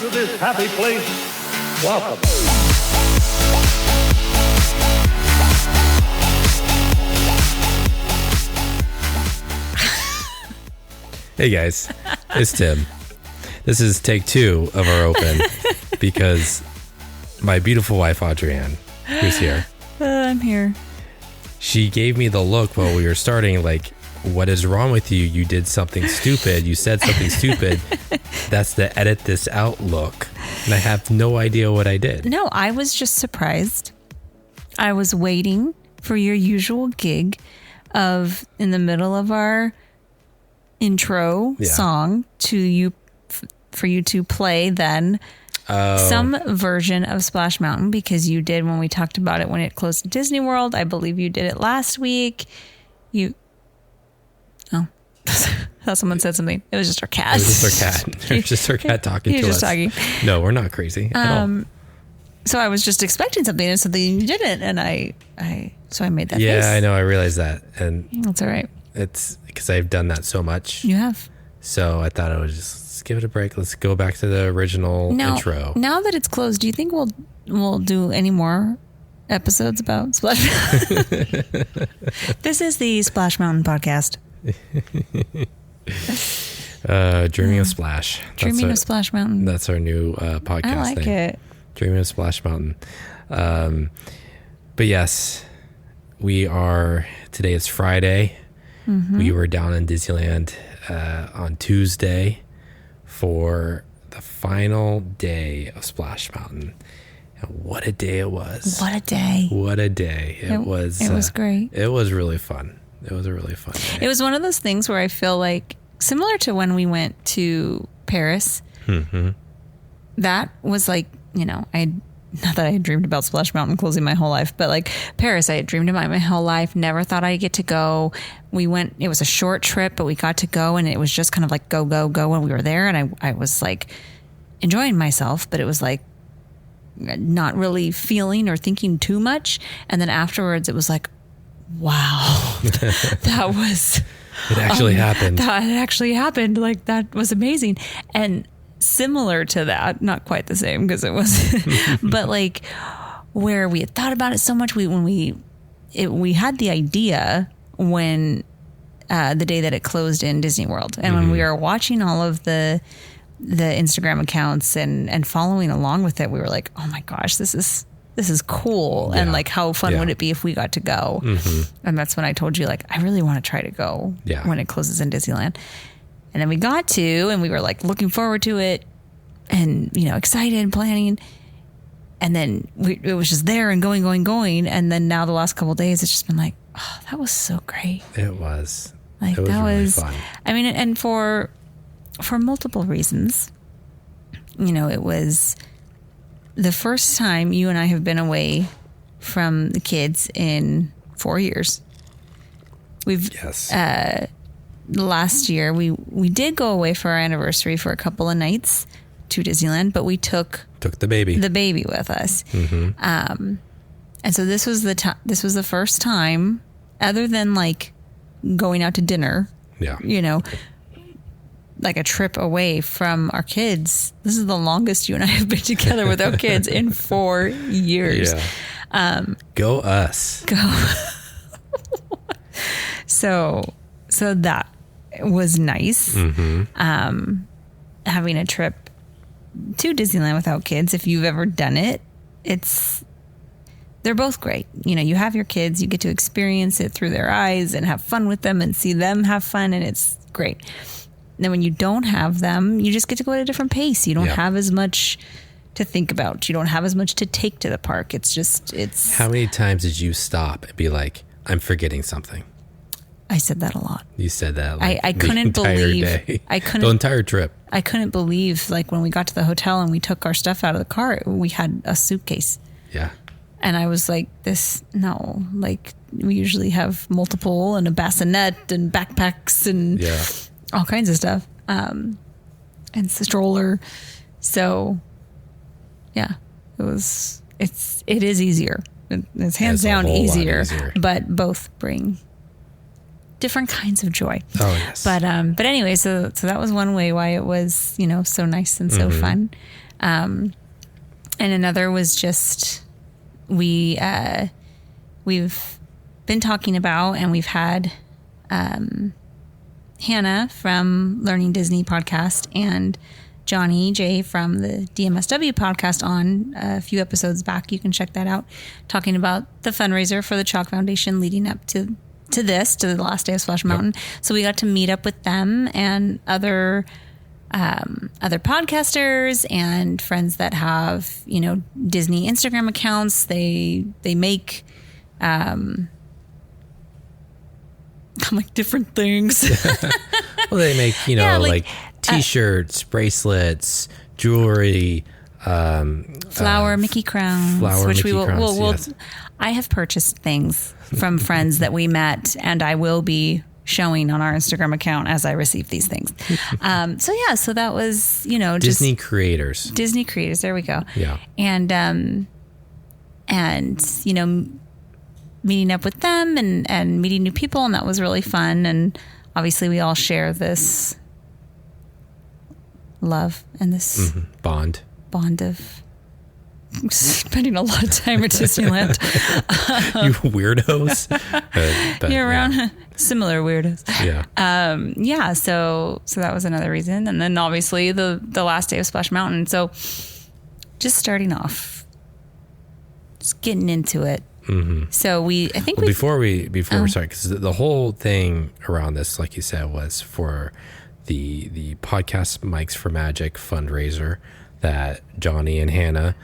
to this happy place, welcome. Hey guys, it's Tim. This is take 2 of our open because my beautiful wife, Audrienne, who's here. I'm here. She gave me the look while we were starting, like, what is wrong with you? You did something stupid. You said something stupid. That's the edit this out look. And I have no idea what I did. No, I was just surprised. I was waiting for your usual gig of in the middle of our intro song for you to play then some version of Splash Mountain, because you did when we talked about it when it closed at Disney World. I believe you did it last week. Thought someone said something. It was just our cat. It was just our cat. It was just our cat talking to us. He was just talking. No, we're not crazy at all. So I was just expecting something and something you didn't, and I made that face. Yeah, I know. I realized that, and that's all right. It's because I've done that so much. You have. So I thought I would just let's give it a break. Let's go back to the original intro. Now that it's closed, do you think we'll do any more episodes about Splash Mountain? This is the Splash Mountain podcast. Dreaming of Splash. Dreaming of Splash Mountain. That's our new podcast name. I like it. Dreaming of Splash Mountain. But yes, today is Friday. Mm-hmm. We were down in Disneyland on Tuesday for the final day of Splash Mountain. And what a day it was. What a day. What a day. It was great. It was really fun. It was a really fun day. It was one of those things where I feel like, similar to when we went to Paris, that was like, not that I had dreamed about Splash Mountain closing my whole life, but like Paris, I had dreamed about my whole life. Never thought I'd get to go. We went, it was a short trip, but we got to go, and it was just kind of like go, go, go when we were there. And I was like enjoying myself, but it was like not really feeling or thinking too much. And then afterwards it was like, wow, that was... It actually happened. That actually happened. Like, that was amazing. And similar to that, not quite the same because it was, but like where we had thought about it so much, we had the idea when the day that it closed in Disney World, and when we were watching all of the Instagram accounts and following along with it, we were like, oh my gosh, this is cool. Yeah. And like, how fun would it be if we got to go? And that's when I told you, like, I really want to try to go when it closes in Disneyland. And then we got to, and we were like looking forward to it and, excited and planning. And then it was just there and going. And then now the last couple of days, it's just been like, oh, that was so great. It was. Like, it was that really was fun. I mean, and for multiple reasons, it was the first time you and I have been away from the kids in 4 years. Last year we did go away for our anniversary for a couple of nights to Disneyland, but we took the baby with us. And so this was the first time, other than like going out to dinner, like a trip away from our kids. This is the longest you and I have been together without kids in 4 years. Go us. Go. So that was nice. Having a trip to Disneyland without kids, if you've ever done it, they're both great. You have your kids, you get to experience it through their eyes and have fun with them and see them have fun, and it's great. And then when you don't have them, you just get to go at a different pace. You don't have as much to think about. You don't have as much to take to the park. It's How many times did you stop and be like, I'm forgetting something? I said that a lot. You said that I couldn't believe day. The entire trip. I couldn't believe, like, when we got to the hotel and we took our stuff out of the car, we had a suitcase. Yeah. And I was like, like, we usually have multiple and a bassinet and backpacks and all kinds of stuff. And the stroller. So yeah, it is easier. It's hands down easier, but both bring different kinds of joy. Oh yes. But anyway, so that was one way why it was, so nice and so fun. And another was just we've been talking about, and we've had Hannah from Learning Disney podcast and Johnny J from the DMSW podcast on a few episodes back. You can check that out, talking about the fundraiser for the Chalk Foundation leading up to the last day of Splash Mountain. Yep. So we got to meet up with them and other podcasters and friends that have, Disney Instagram accounts. They make like different things. Well, they make, like T-shirts, bracelets, jewelry, flower Mickey crowns, which Mickey crowns, yes. I have purchased things from friends that we met, and I will be showing on our Instagram account as I receive these things. So that was, Disney creators. Disney creators. There we go. Yeah. And meeting up with them and meeting new people. And that was really fun. And obviously we all share this love and this bond of spending a lot of time at Disneyland. You weirdos. But You're around similar weirdos. Yeah. So that was another reason. And then obviously the last day of Splash Mountain. So just starting off, just getting into it. Mm-hmm. So before we start, because the whole thing around this, like you said, was for the podcast Mics for Magic fundraiser that Johnny and Hannah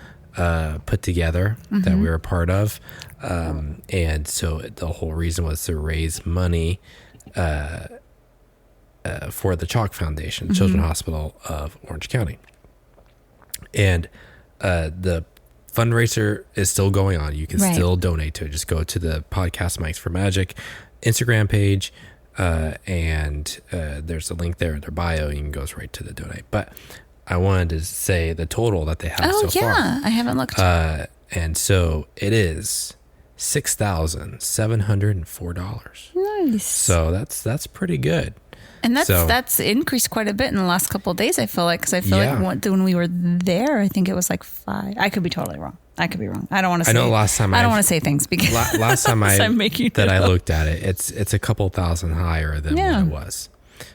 put together, that we were a part of. And so the whole reason was to raise money for the Chalk Foundation, Children's Hospital of Orange County. And the fundraiser is still going on. You can still donate to it. Just go to the podcast Mics for Magic Instagram page, and there's a link there in their bio. You can go right to the donate. But I wanted to say the total that they have so far. I haven't looked. And so it is $6,704. Nice. So that's pretty good. And that's increased quite a bit in the last couple of days, I feel like. Because I feel like when we were there, I think it was like 5. I could be totally wrong. I could be wrong. I don't want to say. I know last time I don't want to say things because last time I looked at it, it's a couple thousand higher than what it was.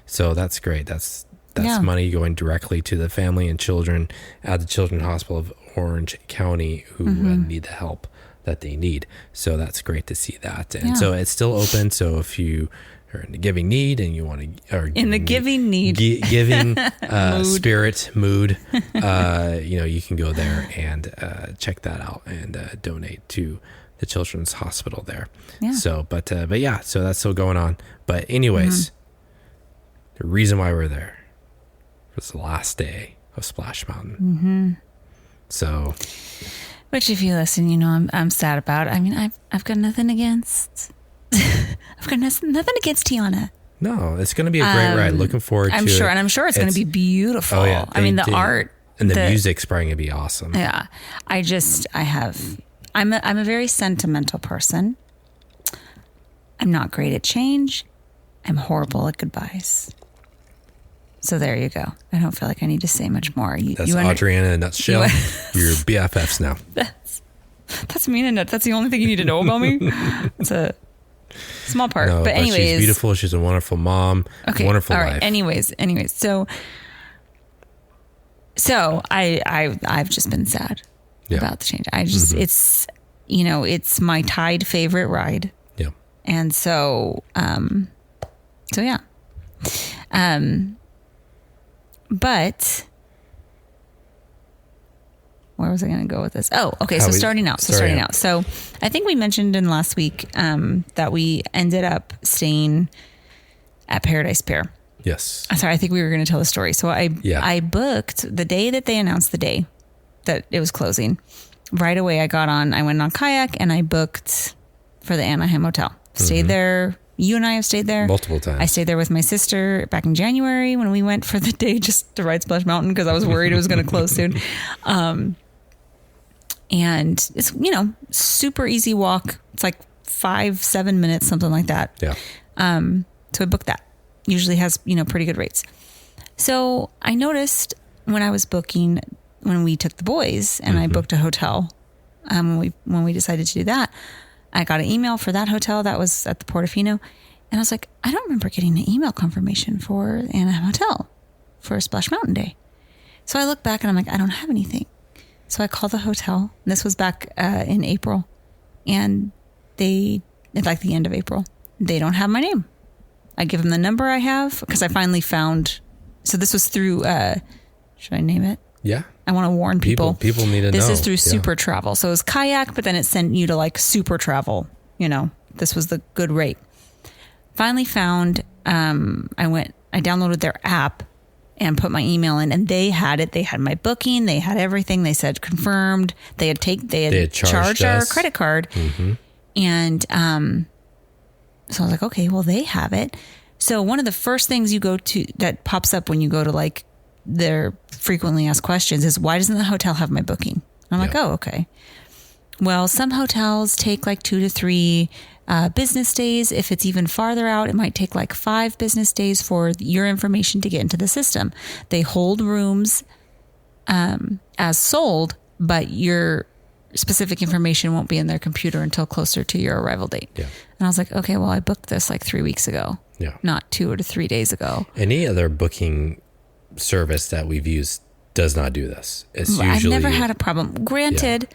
So that's great. That's money going directly to the family and children at the Children's Hospital of Orange County who need the help that they need. So that's great to see that. And so it's still open. So if you are in the giving need and you want to, giving spirit mood, you can go there and check that out and donate to the Children's Hospital there. Yeah. So, but so that's still going on. But anyways, the reason why we're there was the last day of Splash Mountain. So, which if you listen, I'm sad about. I mean, I've got nothing against. I've got nothing against Tiana. No, it's going to be a great ride. Looking forward to it. I'm sure it's going to be beautiful. Oh, yeah, the art and the music's probably going to be awesome. Yeah, I'm a very sentimental person. I'm not great at change. I'm horrible at goodbyes. So there you go. I don't feel like I need to say much more. That's Audriana in a nutshell. You're BFFs now. That's me in a nut. That's the only thing you need to know about me. It's a small part. No, but anyways. She's beautiful. She's a wonderful mom. Okay. Wonderful all life. Right. Anyways. So I've just been sad about the change. I just, it's my Tide favorite ride. Yeah. And so yeah. But where was I going to go with this? Oh, okay. So starting out. So I think we mentioned in last week that we ended up staying at Paradise Pier. Yes. Sorry, I think we were going to tell the story. So I booked the day that they announced the day that it was closing. Right away, I went on Kayak and I booked for the Anaheim Hotel. Stayed there. You and I have stayed there multiple times. I stayed there with my sister back in January when we went for the day just to ride Splash Mountain because I was worried it was going to close soon. And it's, super easy walk. It's like 5-7 minutes, something like that. Yeah. So I booked that. Usually has, pretty good rates. So I noticed when I was booking, when we took the boys and I booked a hotel, when we decided to do that, I got an email for that hotel that was at the Portofino. And I was like, I don't remember getting an email confirmation for Anaheim Hotel for Splash Mountain Day. So I look back and I'm like, I don't have anything. So I called the hotel. This was back in April. And it's like the end of April. They don't have my name. I give them the number I have because I finally found. So this was through, should I name it? Yeah. I want to warn people. People need to know. This is through Super Travel. So it was kayak, but then it sent you to like Super Travel. You know, this was the good rate. Finally found, I downloaded their app and put my email in, and they had it. They had my booking. They had everything. They said confirmed. They had charged our credit card. And so I was like, okay, well, they have it. So one of the first things you go to that pops up when you go to like their frequently asked questions is, why doesn't the hotel have my booking? I'm like, oh, okay. Well, some hotels take like 2 to 3 business days. If it's even farther out, it might take like 5 business days for your information to get into the system. They hold rooms as sold, but your specific information won't be in their computer until closer to your arrival date. Yeah. And I was like, okay, well, I booked this like 3 weeks ago, not 2 or 3 days ago. Any other booking service that we've used does not do this. It's usually, I've never had a problem. Granted,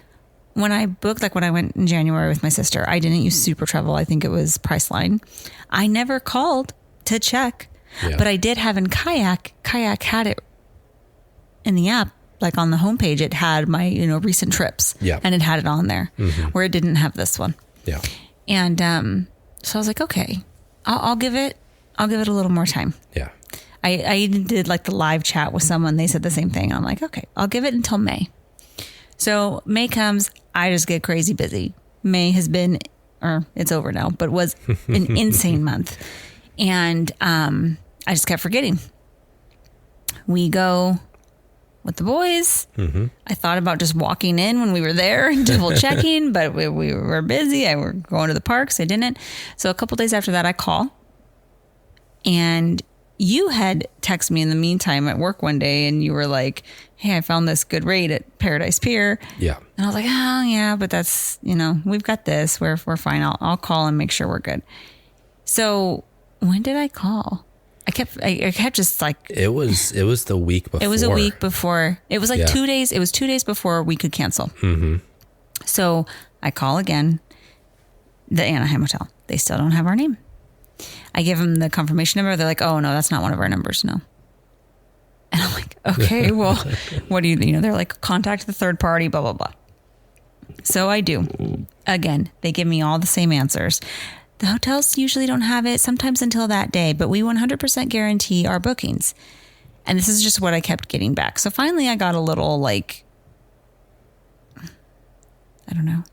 when I booked, like when I went in January with my sister, I didn't use Super Travel. I think it was Priceline. I never called to check, but I did have in Kayak. Kayak had it in the app, like on the homepage. It had my recent trips, and it had it on there, where it didn't have this one. Yeah, and so I was like, okay, I'll give it a little more time. Yeah. I even did like the live chat with someone. They said the same thing. I'm like, okay, I'll give it until May. So May comes, I just get crazy busy. May has been, or it's over now, but was an insane month. And I just kept forgetting. We go with the boys. I thought about just walking in when we were there and double checking, but we were busy. I were going to the parks. I didn't. So a couple days after that, I call. And you had texted me in the meantime at work one day, and you were like, hey, I found this good rate at Paradise Pier. Yeah. And I was like, oh, yeah, but that's, we've got this. We're fine. I'll call and make sure we're good. So when did I call? I kept just like... It was the week before. It was a week before. It was like 2 days. It was 2 days before we could cancel. So I call again, the Anaheim Hotel. They still don't have our name. I give them the confirmation number. They're like, oh, no, that's not one of our numbers. No. And I'm like, okay, well, what do you, they're like, contact the third party, blah, blah, blah. So I do. Again, they give me all the same answers. The hotels usually don't have it, sometimes until that day, but we 100% guarantee our bookings. And this is just what I kept getting back. So finally I got a little like, I don't know.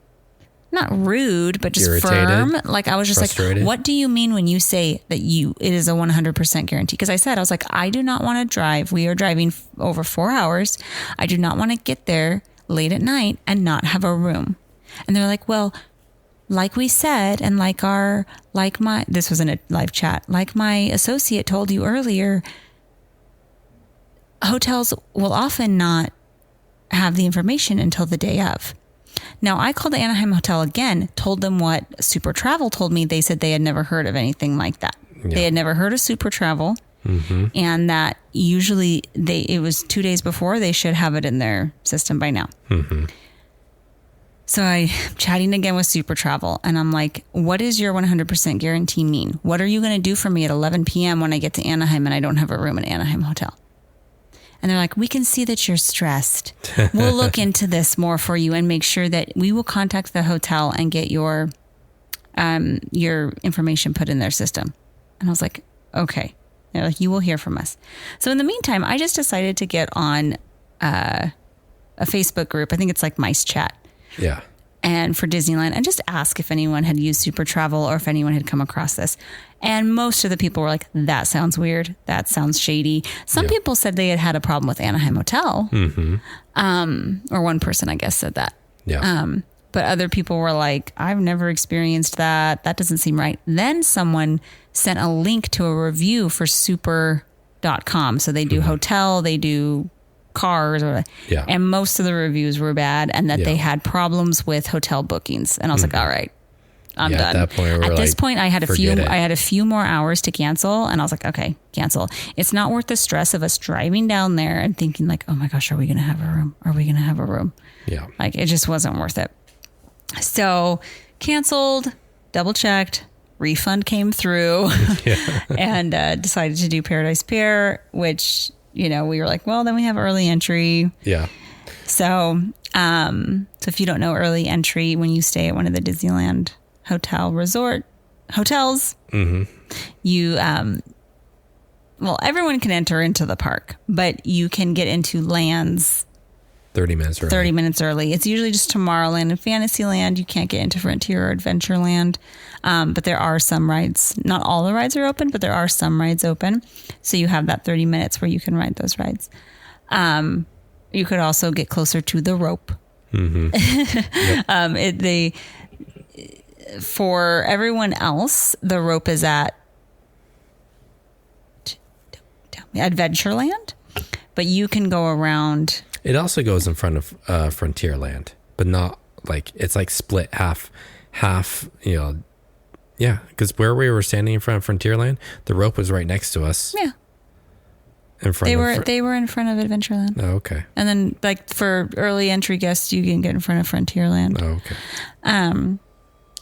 Not rude, but just irritated, firm. Like I was just frustrated. like, what do you mean when you say that it is a 100% guarantee? Because I was like, I do not want to drive. We are driving over 4 hours. I do not want to get there late at night and not have a room. And they're like, well, like we said, and this was in a live chat, like my associate told you earlier, hotels will often not have the information until the day of. Now, I called the Anaheim Hotel again, told them what Super Travel told me. They said they had never heard of anything like that. Yeah. They had never heard of Super Travel, and that usually it was 2 days before. They should have it in their system by now. So I'm chatting again with Super Travel, and I'm like, what does your 100% guarantee mean? What are you going to do for me at 11 p.m. when I get to Anaheim and I don't have a room at Anaheim Hotel? And they're like, we can see that you're stressed. We'll look into this more for you and make sure that we will contact the hotel and get your information put in their system. And I was like, okay. They're like, you will hear from us. So in the meantime, I just decided to get on a Facebook group. I think it's like Mice Chat. Yeah. And for Disneyland, and just ask if anyone had used Super Travel or if anyone had come across this. And most of the people were like, that sounds weird. That sounds shady. Some people said they had a problem with Anaheim Hotel. Or one person, I guess, said that. Yeah. But other people were like, I've never experienced that. That doesn't seem right. Then someone sent a link to a review for super.com. So they do hotel, they do cars. Yeah. And most of the reviews were bad, and that they had problems with hotel bookings. And I was like, all right, I'm done. At that point, at this point, I had a few. forget it. I had a few more hours to cancel, and I was like, okay, cancel. It's not worth the stress of us driving down there and thinking like, oh my gosh, are we going to have a room? Are we going to have a room? Yeah. Like, it just wasn't worth it. So canceled, double checked, refund came through, and decided to do Paradise Pier, which, we were like, well, then we have early entry. Yeah. So if you don't know early entry, when you stay at one of the Disneyland hotels, you, everyone can enter into the park, but you can get into lands 30 minutes early. 30 minutes early. It's usually just Tomorrowland and Fantasyland. You can't get into Frontier or Adventureland. But there are some rides. Not all the rides are open, but there are some rides open. So you have that 30 minutes where you can ride those rides. You could also get closer to the rope. Yep. For everyone else, the rope is at Adventureland, but you can go around. It also goes in front of Frontierland, but not like, it's like split half, yeah, because where we were standing in front of Frontierland, the rope was right next to us. Yeah. In front They were in front of Adventureland. Oh, okay. And then like for early entry guests, you can get in front of Frontierland. Oh, okay.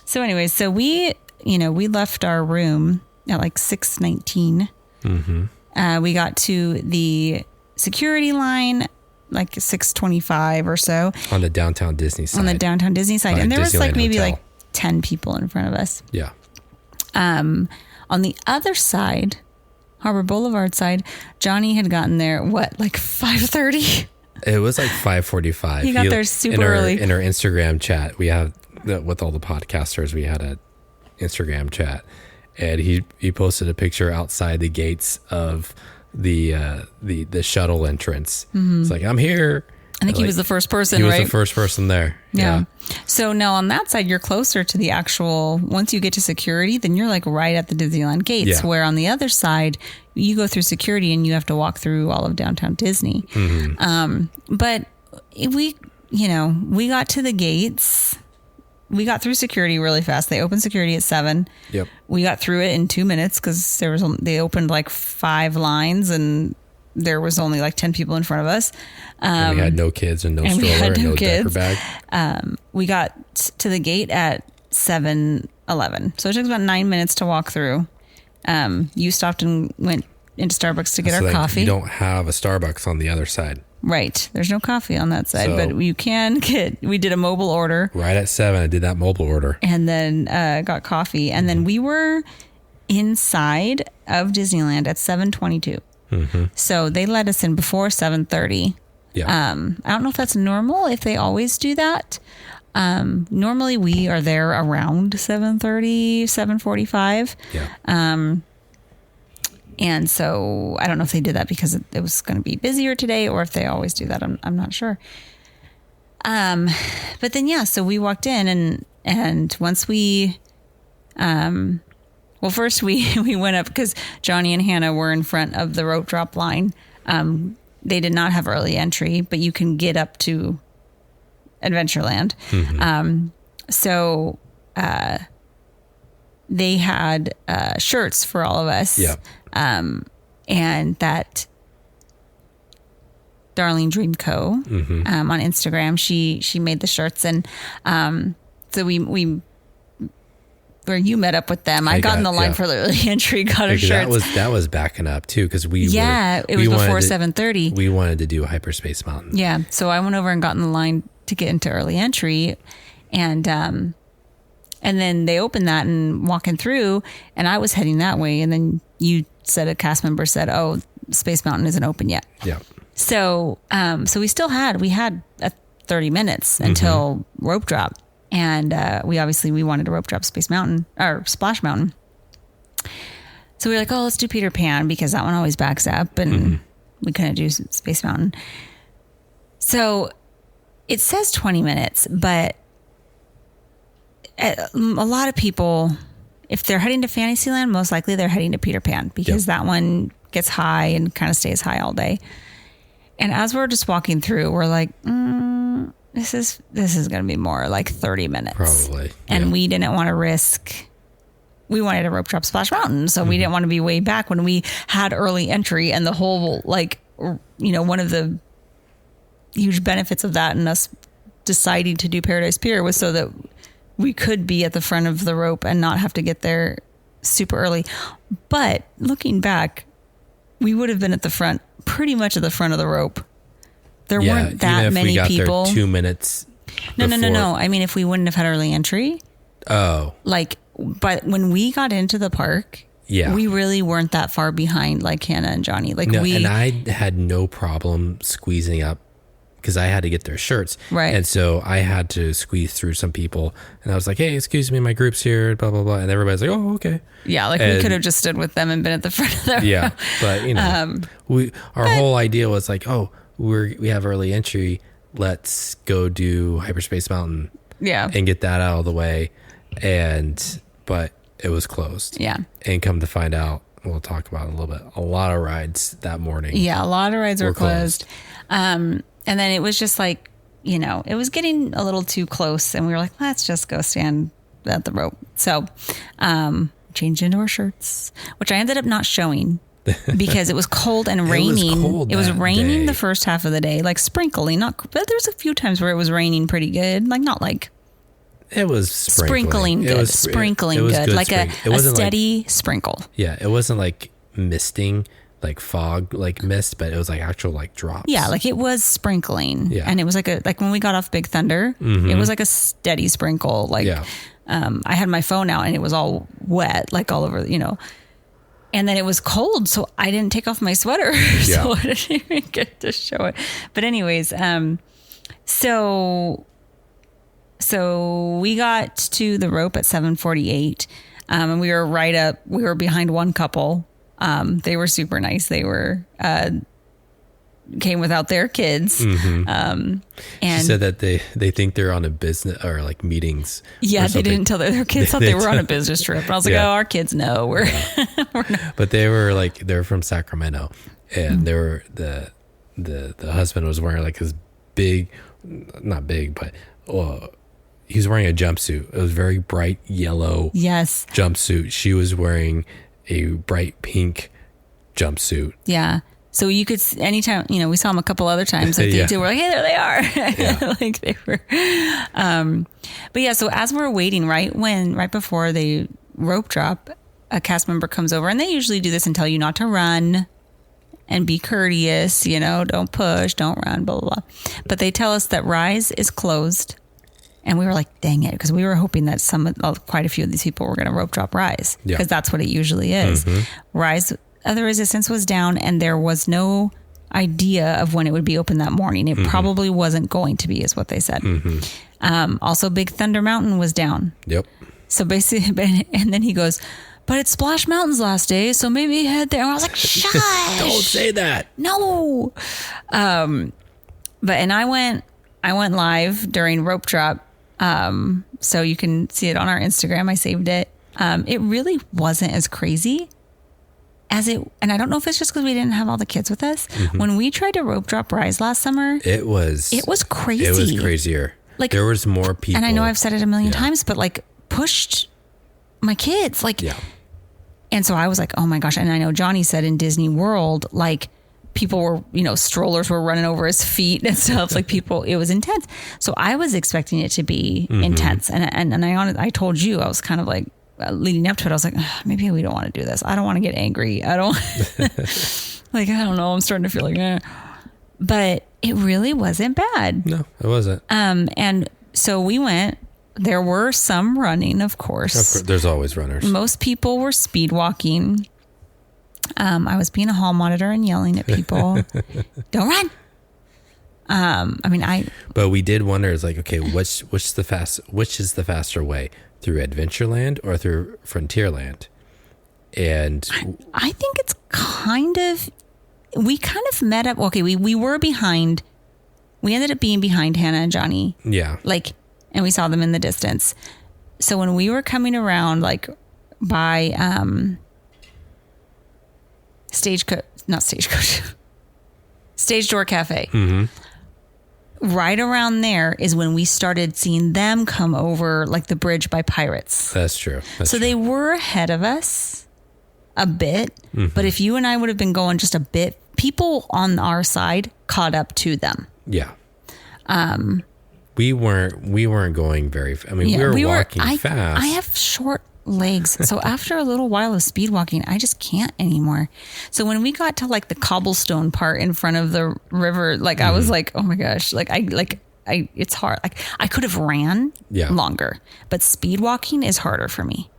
So anyways, so we left our room at like 6:19. We got to the security line like 6:25 or so. On the downtown Disney side. On the downtown Disney side. And there was like maybe Hotel. like 10 people in front of us. Yeah. On the other side, Harbor Boulevard side, Johnny had gotten there, like 5:30? It was like 5:45. He got there super early. In our Instagram chat, we have, with all the podcasters, we had an Instagram chat. And he posted a picture outside the gates of the shuttle entrance. It's like, I'm here. I think he was the first person, right? He was right? the first person there. Yeah. So now on that side, you're closer to the actual, once you get to security, then you're like right at the Disneyland gates, where on the other side, you go through security and you have to walk through all of downtown Disney. But we got to the gates. We got through security really fast. They opened security at 7. Yep. We got through it in 2 minutes because they opened like 5 lines and there was only like 10 people in front of us. And we had no kids and no stroller and no diaper bag. We got to the gate at 7:11. So it took about 9 minutes to walk through. You stopped and went into Starbucks to get our coffee. You don't have a Starbucks on the other side. Right. There's no coffee on that side, but you can we did a mobile order. Right at 7, I did that mobile order. And then got coffee. And then we were inside of Disneyland at 7:22. So they let us in before 7:30. Yeah. I don't know if that's normal, if they always do that. Normally we are there around 7:30, 7:45. Yeah. And so I don't know if they did that because it was going to be busier today or if they always do that. I'm not sure. But then, so we walked in and once we, first we went up because Johnny and Hannah were in front of the rope drop line. They did not have early entry, but you can get up to Adventureland. So they had shirts for all of us. Yeah. And that Darling Dream Co. On Instagram, she made the shirts, and so we where you met up with them. I got in the line for the early entry, got our shirts. That was backing up too because it was before 7:30. We wanted to do Hyperspace Mountain. Yeah, so I went over and got in the line to get into early entry, and then they opened that and walking through, and I was heading that way, and then you said a cast member said, "Oh, Space Mountain isn't open yet." Yeah. So we had 30 minutes until rope drop, and we wanted to rope drop Space Mountain or Splash Mountain. So we were like, "Oh, let's do Peter Pan because that one always backs up," and we couldn't do Space Mountain. So it says 20 minutes, but a lot of people, if they're heading to Fantasyland, most likely they're heading to Peter Pan because that one gets high and kind of stays high all day. And as we're just walking through, we're like, this is going to be more like 30 minutes. Probably. And yeah. we didn't want to risk. We wanted a rope drop Splash Mountain, so we didn't want to be way back when we had early entry, and the whole one of the huge benefits of that and us deciding to do Paradise Pier was so that we could be at the front of the rope and not have to get there super early. But looking back, we would have been at the front, pretty much at the front of the rope. There weren't that even if many we got people. There 2 minutes. No. I mean, if we wouldn't have had early entry. Oh. But when we got into the park, we really weren't that far behind like Hannah and Johnny. And I had no problem squeezing up because I had to get their shirts. Right. And so I had to squeeze through some people. And I was like, hey, excuse me, my group's here, blah, blah, blah. And everybody's like, oh, okay. Yeah, we could have just stood with them and been at the front of the Yeah, but our whole idea was like, oh, we have early entry. Let's go do Hyperspace Mountain. Yeah. And get that out of the way. But it was closed. Yeah. And come to find out, we'll talk about it a little bit. A lot of rides that morning. Yeah, a lot of rides were closed. And then it was just like, it was getting a little too close, and we were like, let's just go stand at the rope. So, changed into our shirts, which I ended up not showing because it was cold and raining. It was raining the first half of the day, like sprinkling. But there's a few times where it was raining pretty good, not like. It was sprinkling good. Like a steady sprinkle. Yeah, it wasn't like misting, like fog, like mist, but it was like actual like drops. Yeah, like it was sprinkling. Yeah. And it was like when we got off Big Thunder, it was like a steady sprinkle. I had my phone out and it was all wet, like all over, And then it was cold, so I didn't take off my sweater. So I didn't even get to show it. But anyways, So we got to the rope at 7:48, and we were behind one couple. They were super nice. They came without their kids. And she said that they think they're on a business or like meetings. Yeah, they didn't tell their kids thought they were on a business trip. And I was like, oh, our kids know we're not. But they're from Sacramento, and they were the husband was wearing like his big, not big, but he was wearing a jumpsuit. It was very bright yellow. Yes. Jumpsuit. She was wearing a bright pink jumpsuit. Yeah. So you could, anytime, we saw them a couple other times. Like they were like, hey, there they are. Yeah. Like they were. But yeah, so as we're waiting, right before the rope drop, a cast member comes over, and they usually do this and tell you not to run and be courteous, don't push, don't run, blah, blah, blah. But they tell us that Rise is closed. And we were like, dang it, because we were hoping that quite a few of these people were going to rope drop Rise, because that's what it usually is. Rise of the Resistance was down, and there was no idea of when it would be open that morning. It probably wasn't going to be, is what they said. Also, Big Thunder Mountain was down. Yep. So basically, and then he goes, but it's Splash Mountain's last day, so maybe head there. And I was like, shush. Don't say that. No. And I went live during rope drop. So you can see it on our Instagram. I saved it. It really wasn't as crazy as it, and I don't know if it's just because we didn't have all the kids with us. When we tried to rope drop Rise last summer, it was crazy. It was crazier. Like there was more people. And I know I've said it a million times, but like pushed my kids, and so I was like, oh my gosh. And I know Johnny said in Disney World, like, people were, strollers were running over his feet and stuff. Like it was intense. So I was expecting it to be intense. And I told you, I was kind of like leading up to it. I was like, maybe we don't want to do this. I don't want to get angry. I don't I don't know. I'm starting to feel like, but it really wasn't bad. No, it wasn't. And so we went. There were some running, of course. Of course, there's always runners. Most people were speed walking. I was being a hall monitor and yelling at people, don't run. But we did wonder, it's like, okay, which is the faster way, through Adventureland or through Frontierland? And I think it's we kind of met up. Okay. We were behind, we ended up being behind Hannah and Johnny. Yeah. And we saw them in the distance. So when we were coming around, Stage Door Cafe. Right around there is when we started seeing them come over like the bridge by Pirates. That's true. So they were ahead of us a bit, but if you and I would have been going just a bit, people on our side caught up to them. Yeah. We weren't going very. We were walking fast. I have short legs, so after a little while of speed walking, I just can't anymore. So when we got to like the cobblestone part in front of the river, like I was like, oh my gosh, it's hard. Like I could have ran longer, but speed walking is harder for me.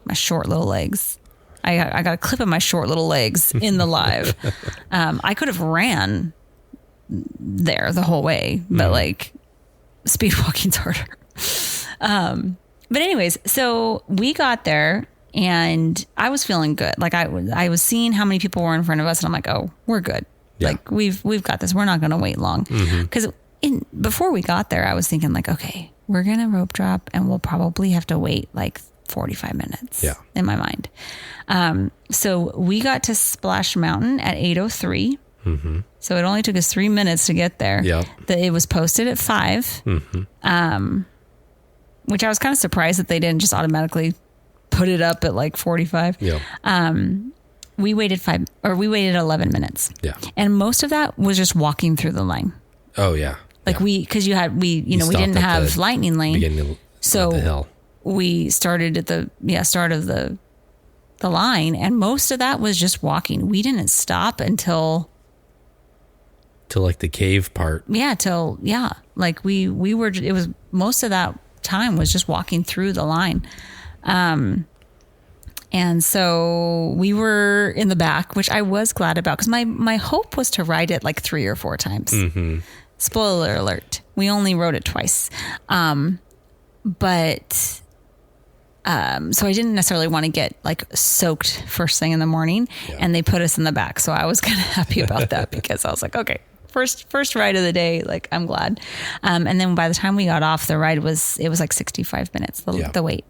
My short little legs. I got a clip of my short little legs in the live. I could have ran there the whole way, but like speed walking's harder. But anyways, so we got there and I was feeling good. Like I was seeing how many people were in front of us and I'm like, oh, we're good. Yeah. Like we've got this. We're not going to wait long. Because before we got there, I was thinking like, okay, we're going to rope drop and we'll probably have to wait like 45 minutes in my mind. So we got to Splash Mountain at 8:03. So it only took us 3 minutes to get there. It was posted at 5. Which I was kind of surprised that they didn't just automatically put it up at like 45. We waited 11 minutes. And most of that was just walking through the line. Oh yeah. Like we didn't have lightning lane. So the hill. We started at the start of the line, and most of that was just walking. We didn't stop until like the cave part. Like we were. It was most of that time was just walking through the line. And so we were in the back, which I was glad about because my hope was to ride it like 3 or 4 times. Spoiler alert. We only rode it twice. So I didn't necessarily want to get like soaked first thing in the morning and they put us in the back. So I was kind of happy about that because I was like, okay, first ride of the day. Like I'm glad. And then by the time we got off, the ride was like 65 minutes, the wait.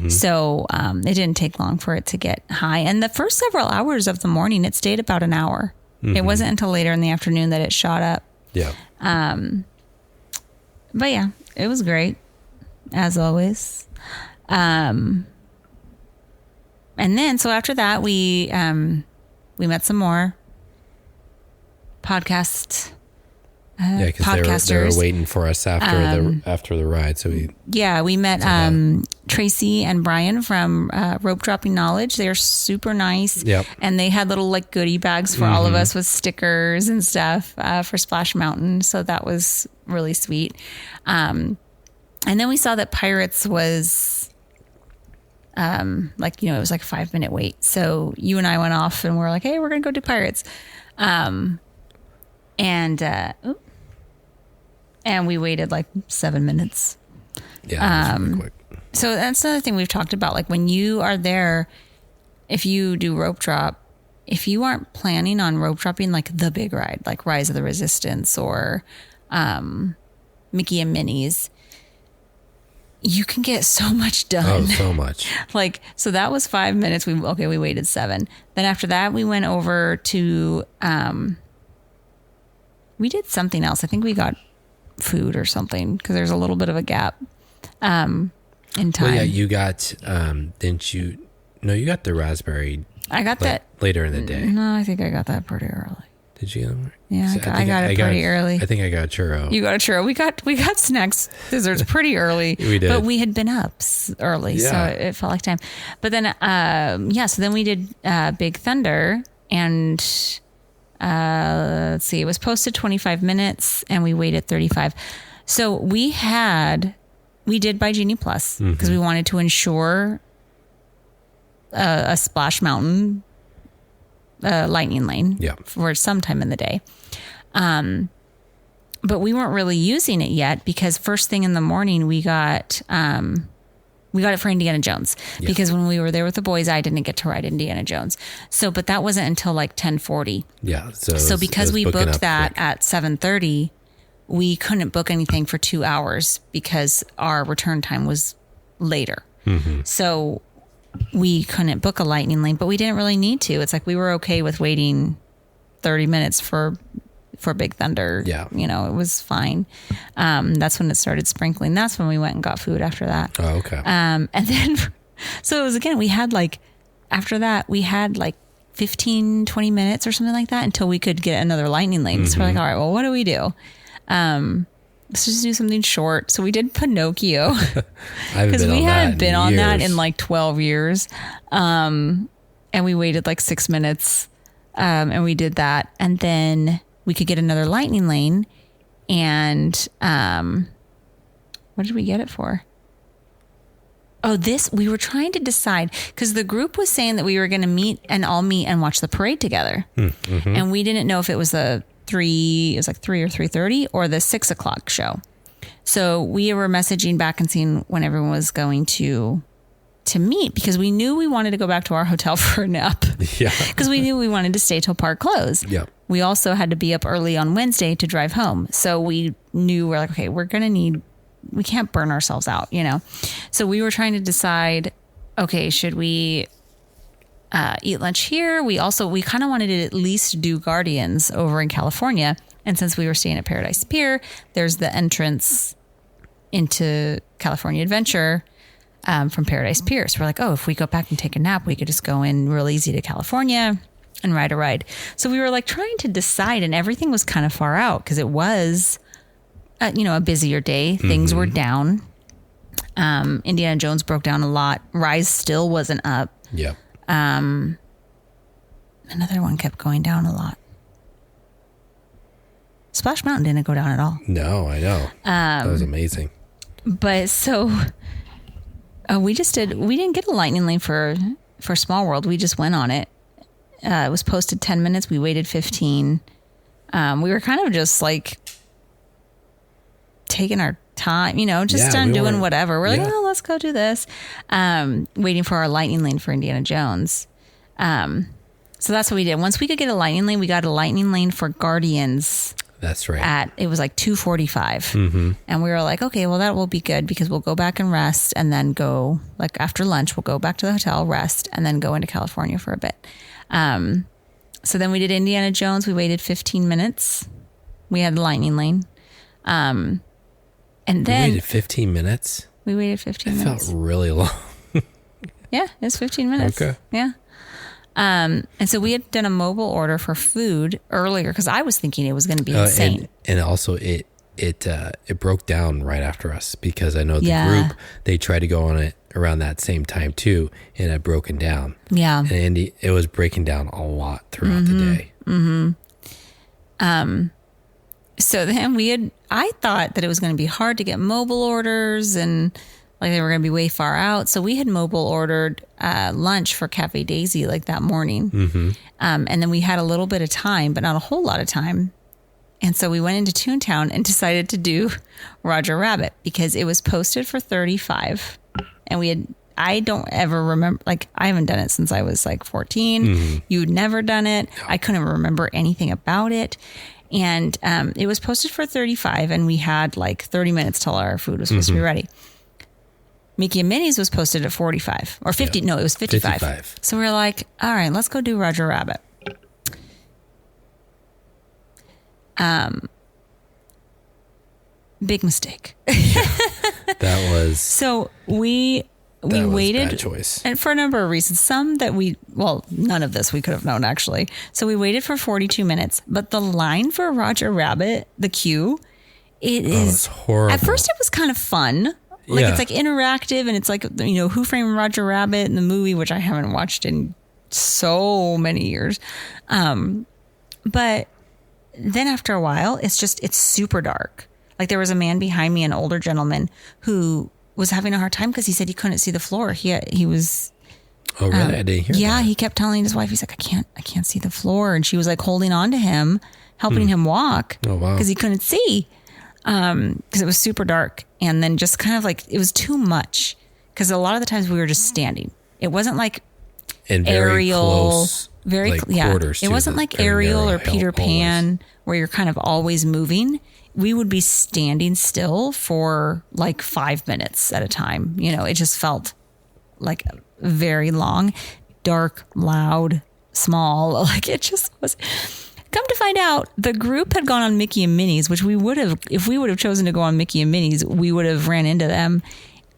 So, it didn't take long for it to get high. And the first several hours of the morning, it stayed about an hour. It wasn't until later in the afternoon that it shot up. But yeah, it was great as always. And then, so after that, we met some more podcasters. Because they were waiting for us after the ride. So we met Tracy and Brian from Rope Dropping Knowledge. They're super nice. And they had little like goodie bags for all of us with stickers and stuff for Splash Mountain. So that was really sweet. And then we saw that Pirates was it was like a 5-minute wait. So you and I went off and we're like, hey, we're going to go do Pirates. And we waited like 7 minutes. That was really quick. So that's another thing we've talked about. Like when you are there, if you do rope drop, if you aren't planning on rope dropping like the big ride, like Rise of the Resistance or Mickey and Minnie's, you can get so much done. Oh, so much. So that was 5 minutes. We waited 7. Then after that, we went over to, we did something else. I think we got food or something because there's a little bit of a gap in time. Well, yeah, you got, didn't you? No, you got the raspberry. I got that later in the day. No, I think I got that pretty early. Did you? Yeah, I got it pretty early. I think I got a churro. You got a churro. We got snacks, desserts pretty early. We did. But we had been up early, so it felt like time. But then, so then we did Big Thunder, and let's see, it was posted 25 minutes, and we waited 35. So we did buy Genie Plus because we wanted to ensure a Splash Mountain lightning lane for some time in the day. But we weren't really using it yet because first thing in the morning we got it for Indiana Jones because when we were there with the boys, I didn't get to ride Indiana Jones. So, but that wasn't until like 10:40. Yeah. So because we booked that at 7:30, we couldn't book anything for 2 hours because our return time was later. So we couldn't book a lightning lane, but we didn't really need to. It's like we were okay with waiting 30 minutes for for Big Thunder. Yeah. You know, it was fine. That's when it started sprinkling. That's when we went and got food after that. Oh, okay. And then, so it was, again, we had like, after that, we had like 15, 20 minutes or something like that until we could get another lightning lane. So we're like, all right, well, what do we do? Let's just do something short. So we did Pinocchio because we hadn't been on that in like 12 years. And we waited like 6 minutes. And we did that. And then we could get another lightning lane. And what did we get it for? Oh, we were trying to decide because the group was saying that we were going to all meet and watch the parade together. Mm-hmm. And we didn't know if it was it was like 3 or 3:30 or the 6 o'clock show. So we were messaging back and seeing when everyone was going to meet because we knew we wanted to go back to our hotel for a nap. Yeah. Because we knew we wanted to stay till park closed. Yeah. We also had to be up early on Wednesday to drive home. So we knew we're like, okay, we can't burn ourselves out, you know? So we were trying to decide, okay, should we eat lunch here? We kind of wanted to at least do Guardians over in California. And since we were staying at Paradise Pier, there's the entrance into California Adventure from Paradise Pier. So we're like, oh, if we go back and take a nap, we could just go in real easy to California and ride a ride. So we were like trying to decide, and everything was kind of far out because it was, a busier day. Things were down. Indiana Jones broke down a lot. Rise still wasn't up. Yeah. Another one kept going down a lot. Splash Mountain didn't go down at all. No, I know. That was amazing. But so we didn't get a lightning lane for Small World. We just went on it. It was posted 10 minutes. We waited 15. We were kind of just like taking our time, doing whatever. We're like, oh, let's go do this. Waiting for our lightning lane for Indiana Jones. So that's what we did. Once we could get a lightning lane, we got a lightning lane for Guardians. That's right. It was like 2:45. And we were like, okay, well, that will be good because we'll go back and rest and then go, like after lunch, we'll go back to the hotel, rest, and then go into California for a bit. So then we did Indiana Jones. We waited 15 minutes. We had the lightning lane. And then... We waited 15 minutes? We waited 15 minutes. It felt really long. Yeah, it's 15 minutes. Okay. Yeah. And so we had done a mobile order for food earlier because I was thinking it was going to be insane. And also it broke down right after us because I know the group, they tried to go on it around that same time too, and it had broken down. Yeah. And it was breaking down a lot throughout the day. Mm-hmm. So then I thought that it was going to be hard to get mobile orders and like they were going to be way far out. So we had mobile ordered lunch for Cafe Daisy like that morning. Mm-hmm. And then we had a little bit of time, but not a whole lot of time. And so we went into Toontown and decided to do Roger Rabbit because it was posted for $35. And I don't ever remember, like I haven't done it since I was like 14. Mm-hmm. You'd never done it. No. I couldn't remember anything about it. And it was posted for $35 and we had like 30 minutes till our food was supposed to be ready. Mickey and Minnie's was posted at 45 or 50. Yeah. No, it was 55. So we were like, all right, let's go do Roger Rabbit. Big mistake. That was. So we waited, bad choice. And for a number of reasons, none of this we could have known actually. So we waited for 42 minutes, but the line for Roger Rabbit, the queue, it's horrible. At first it was kind of fun. It's like interactive and it's like, Who Framed Roger Rabbit in the movie, which I haven't watched in so many years. But then after a while, it's super dark. Like there was a man behind me, an older gentleman who was having a hard time because he said he couldn't see the floor. He was. Oh, really? I didn't hear that. Yeah, he kept telling his wife, he's like, I can't see the floor. And she was like holding on to him, helping him walk. Oh, wow. Because he couldn't see. Because it was super dark. And then just kind of like, it was too much. Because a lot of the times we were just standing. It wasn't like Ariel. Close, quarters. It wasn't like Ariel or Peter Pan where you're kind of always moving. We would be standing still for like 5 minutes at a time. It just felt like very long, dark, loud, small. Like it just was. Come to find find out the group had gone on Mickey and Minnie's, which we would have, if we would have chosen to go on Mickey and Minnie's, we would have ran into them.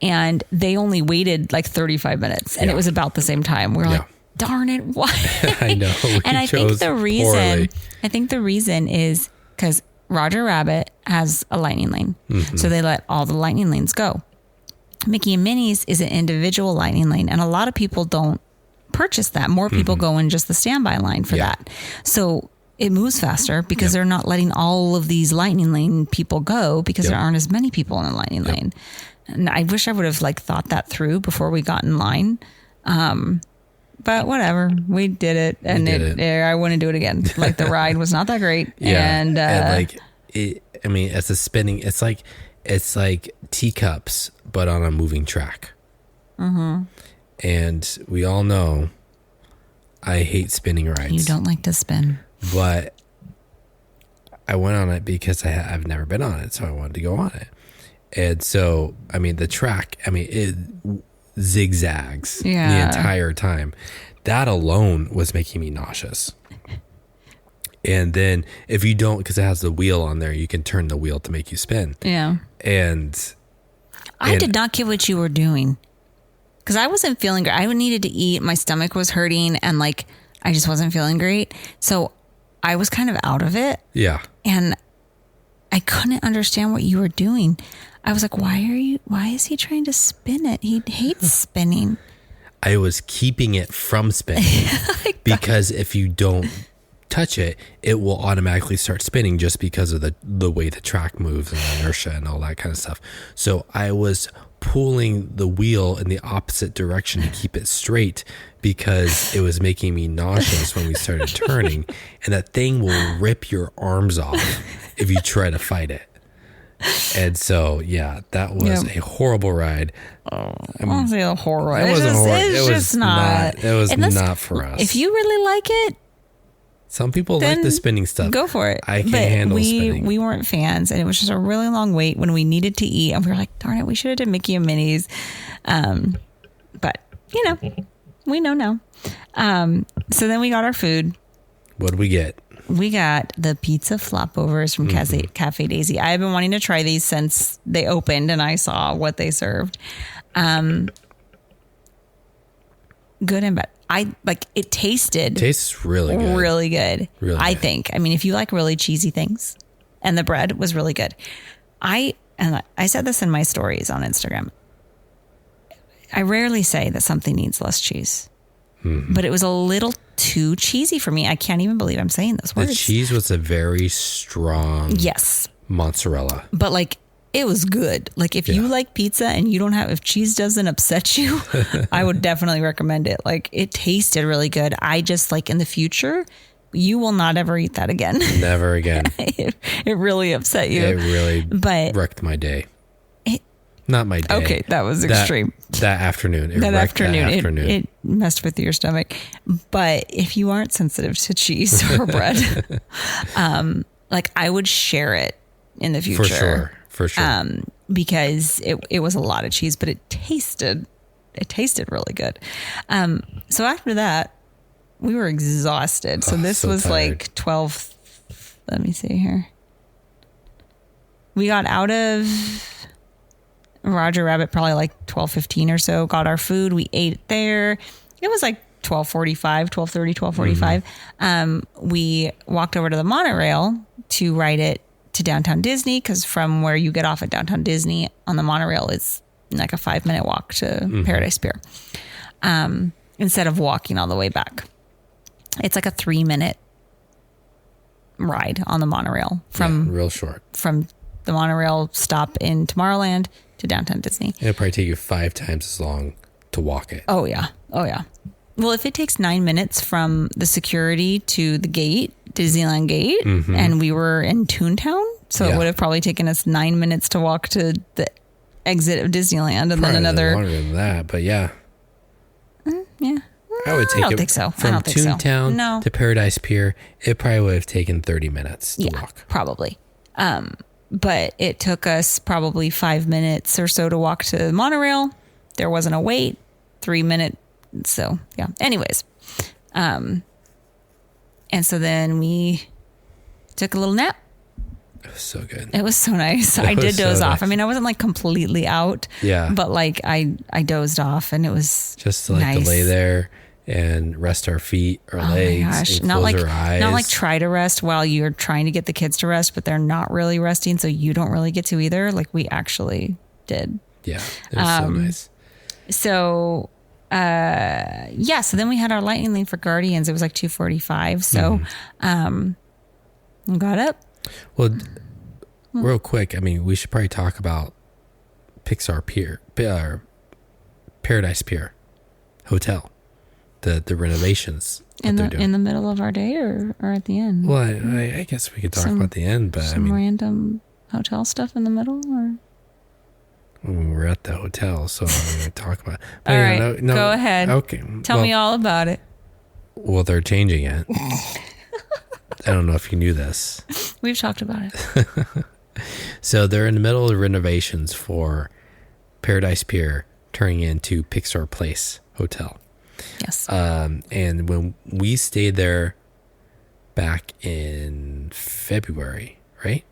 And they only waited like 35 minutes and it was about the same time. We were like, darn it, why? I know. And I think the reason is because Roger Rabbit has a lightning lane. So they let all the lightning lanes go. Mickey and Minnie's is an individual lightning lane. And a lot of people don't purchase that. More people go in just the standby line for that. So it moves faster because they're not letting all of these lightning lane people go because there aren't as many people in the lightning lane. And I wish I would have like thought that through before we got in line. But whatever, we did it, and I wouldn't do it again. Like the ride was not that great, and like I mean, it's a spinning. It's like teacups, but on a moving track. And we all know I hate spinning rides. You don't like to spin, but I went on it because I've never been on it, so I wanted to go on it. And so, I mean, the track, I mean, it zigzags the entire time. That alone was making me nauseous. And then if you don't, because it has the wheel on there, you can turn the wheel to make you spin. Yeah. And I did not get what you were doing because I wasn't feeling great. I needed to eat. My stomach was hurting and like I just wasn't feeling great. So I was kind of out of it. Yeah. And I couldn't understand what you were doing. I was like, why is he trying to spin it? He hates spinning. I was keeping it from spinning because if you don't touch it, it will automatically start spinning just because of the way the track moves and inertia and all that kind of stuff. So I was pulling the wheel in the opposite direction to keep it straight because it was making me nauseous when we started turning, and that thing will rip your arms off if you try to fight it. And so, yeah, that was a horrible ride. I won't say a horror ride. It wasn't horrible. It's just not. It was not for us. If you really like it, some people like the spinning stuff. Go for it. I can't handle spinning. We weren't fans, and it was just a really long wait when we needed to eat, and we were like, darn it, we should have done Mickey and Minnie's. But, you know, we know now. So then we got our food. What did we get? We got the pizza flopovers from Cafe Daisy. I've been wanting to try these since they opened and I saw what they served. Good and bad. It tasted. Tastes really good. Really good. Really I good. think. I mean, if you like really cheesy things, and the bread was really good. I said this in my stories on Instagram. I rarely say that something needs less cheese. But it was a little too cheesy for me. I can't even believe I'm saying those words. The cheese was a very strong mozzarella. But like it was good. Like if you like pizza and you don't have, if cheese doesn't upset you, I would definitely recommend it. Like it tasted really good. I just like in the future, you will not ever eat that again. Never again. It really upset you. It really wrecked my day. Not my day. Okay, that was extreme. That afternoon. It messed with your stomach. But if you aren't sensitive to cheese or bread, like I would share it in the future. For sure. Because it was a lot of cheese, but it tasted really good. So after that, we were exhausted. So this was tired. Like 12. Let me see here. We got out of Roger Rabbit probably like 12:15 or so, got our food. We ate there. It was like 12:45, 12:30, 12:45. We walked over to the monorail to ride it to downtown Disney because from where you get off at downtown Disney on the monorail is like a 5-minute walk to Paradise Pier instead of walking all the way back. It's like a 3-minute ride on the monorail from real short from the monorail stop in Tomorrowland to downtown Disney. It'll probably take you 5 times as long to walk it. Oh yeah. Well, if it takes 9 minutes from the security to the gate, Disneyland gate, and we were in Toontown, so it would have probably taken us 9 minutes to walk to the exit of Disneyland, and probably then another longer than that. But yeah, yeah. I would take I don't think so. From Toontown to Paradise Pier, it probably would have taken 30 minutes to walk. Probably. But it took us probably 5 minutes or so to walk to the monorail. There wasn't a wait. 3 minutes. So, yeah. Anyways. And so then we took a little nap. It was so good. It was so nice. I did doze off. Nice. I mean, I wasn't like completely out. Yeah. But like I dozed off, and it was Just to like nice. to lay there and rest our feet, our legs, Oh my gosh. and Not close like our eyes. not like try to rest while you're trying to get the kids to rest, but they're not really resting, so you don't really get to either. Like we actually did. Yeah, it was so nice. So yeah, so then we had our lightning lane for Guardians. It was like 2:45. So got up. Well, real quick, I mean, we should probably talk about Pixar Pier, Paradise Pier Hotel, the renovations that they're doing. In the middle of our day or at the end? Well, I guess we could talk about the end, but I some mean, random hotel stuff in the middle, or we're at the hotel, so I'm going to talk about. all right, go ahead. Okay, Tell me all about it. Well, they're changing it. I don't know if you knew this. We've talked about it. So they're in the middle of renovations for Paradise Pier, turning into Pixar Place Hotel. Yes. And when we stayed there back in February, right?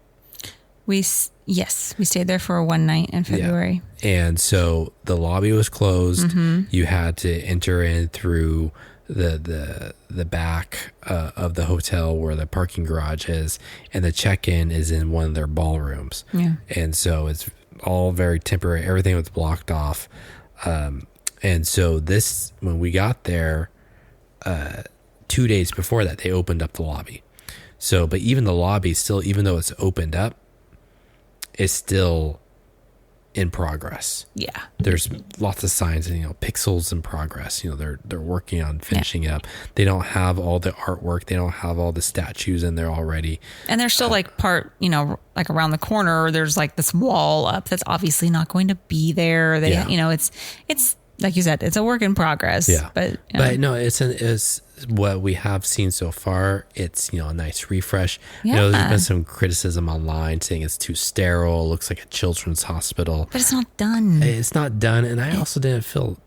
We stayed there for one night in February. Yeah. And so the lobby was closed. Mm-hmm. You had to enter in through the back of the hotel where the parking garage is, and the check-in is in one of their ballrooms. Yeah. And so it's all very temporary. Everything was blocked off. And so when we got there, 2 days before that, they opened up the lobby. So, but even the lobby still, even though it's opened up, is still in progress. Yeah. There's lots of signs, and pixels in progress. They're working on finishing it up. They don't have all the artwork. They don't have all the statues in there already. And there's still like like around the corner, there's like this wall up that's obviously not going to be there. It's like you said, it's a work in progress. Yeah. But no, it's what we have seen so far. It's, a nice refresh. Yeah. There's been some criticism online saying it's too sterile. Looks like a children's hospital. But it's not done. It's not done. And I also didn't feel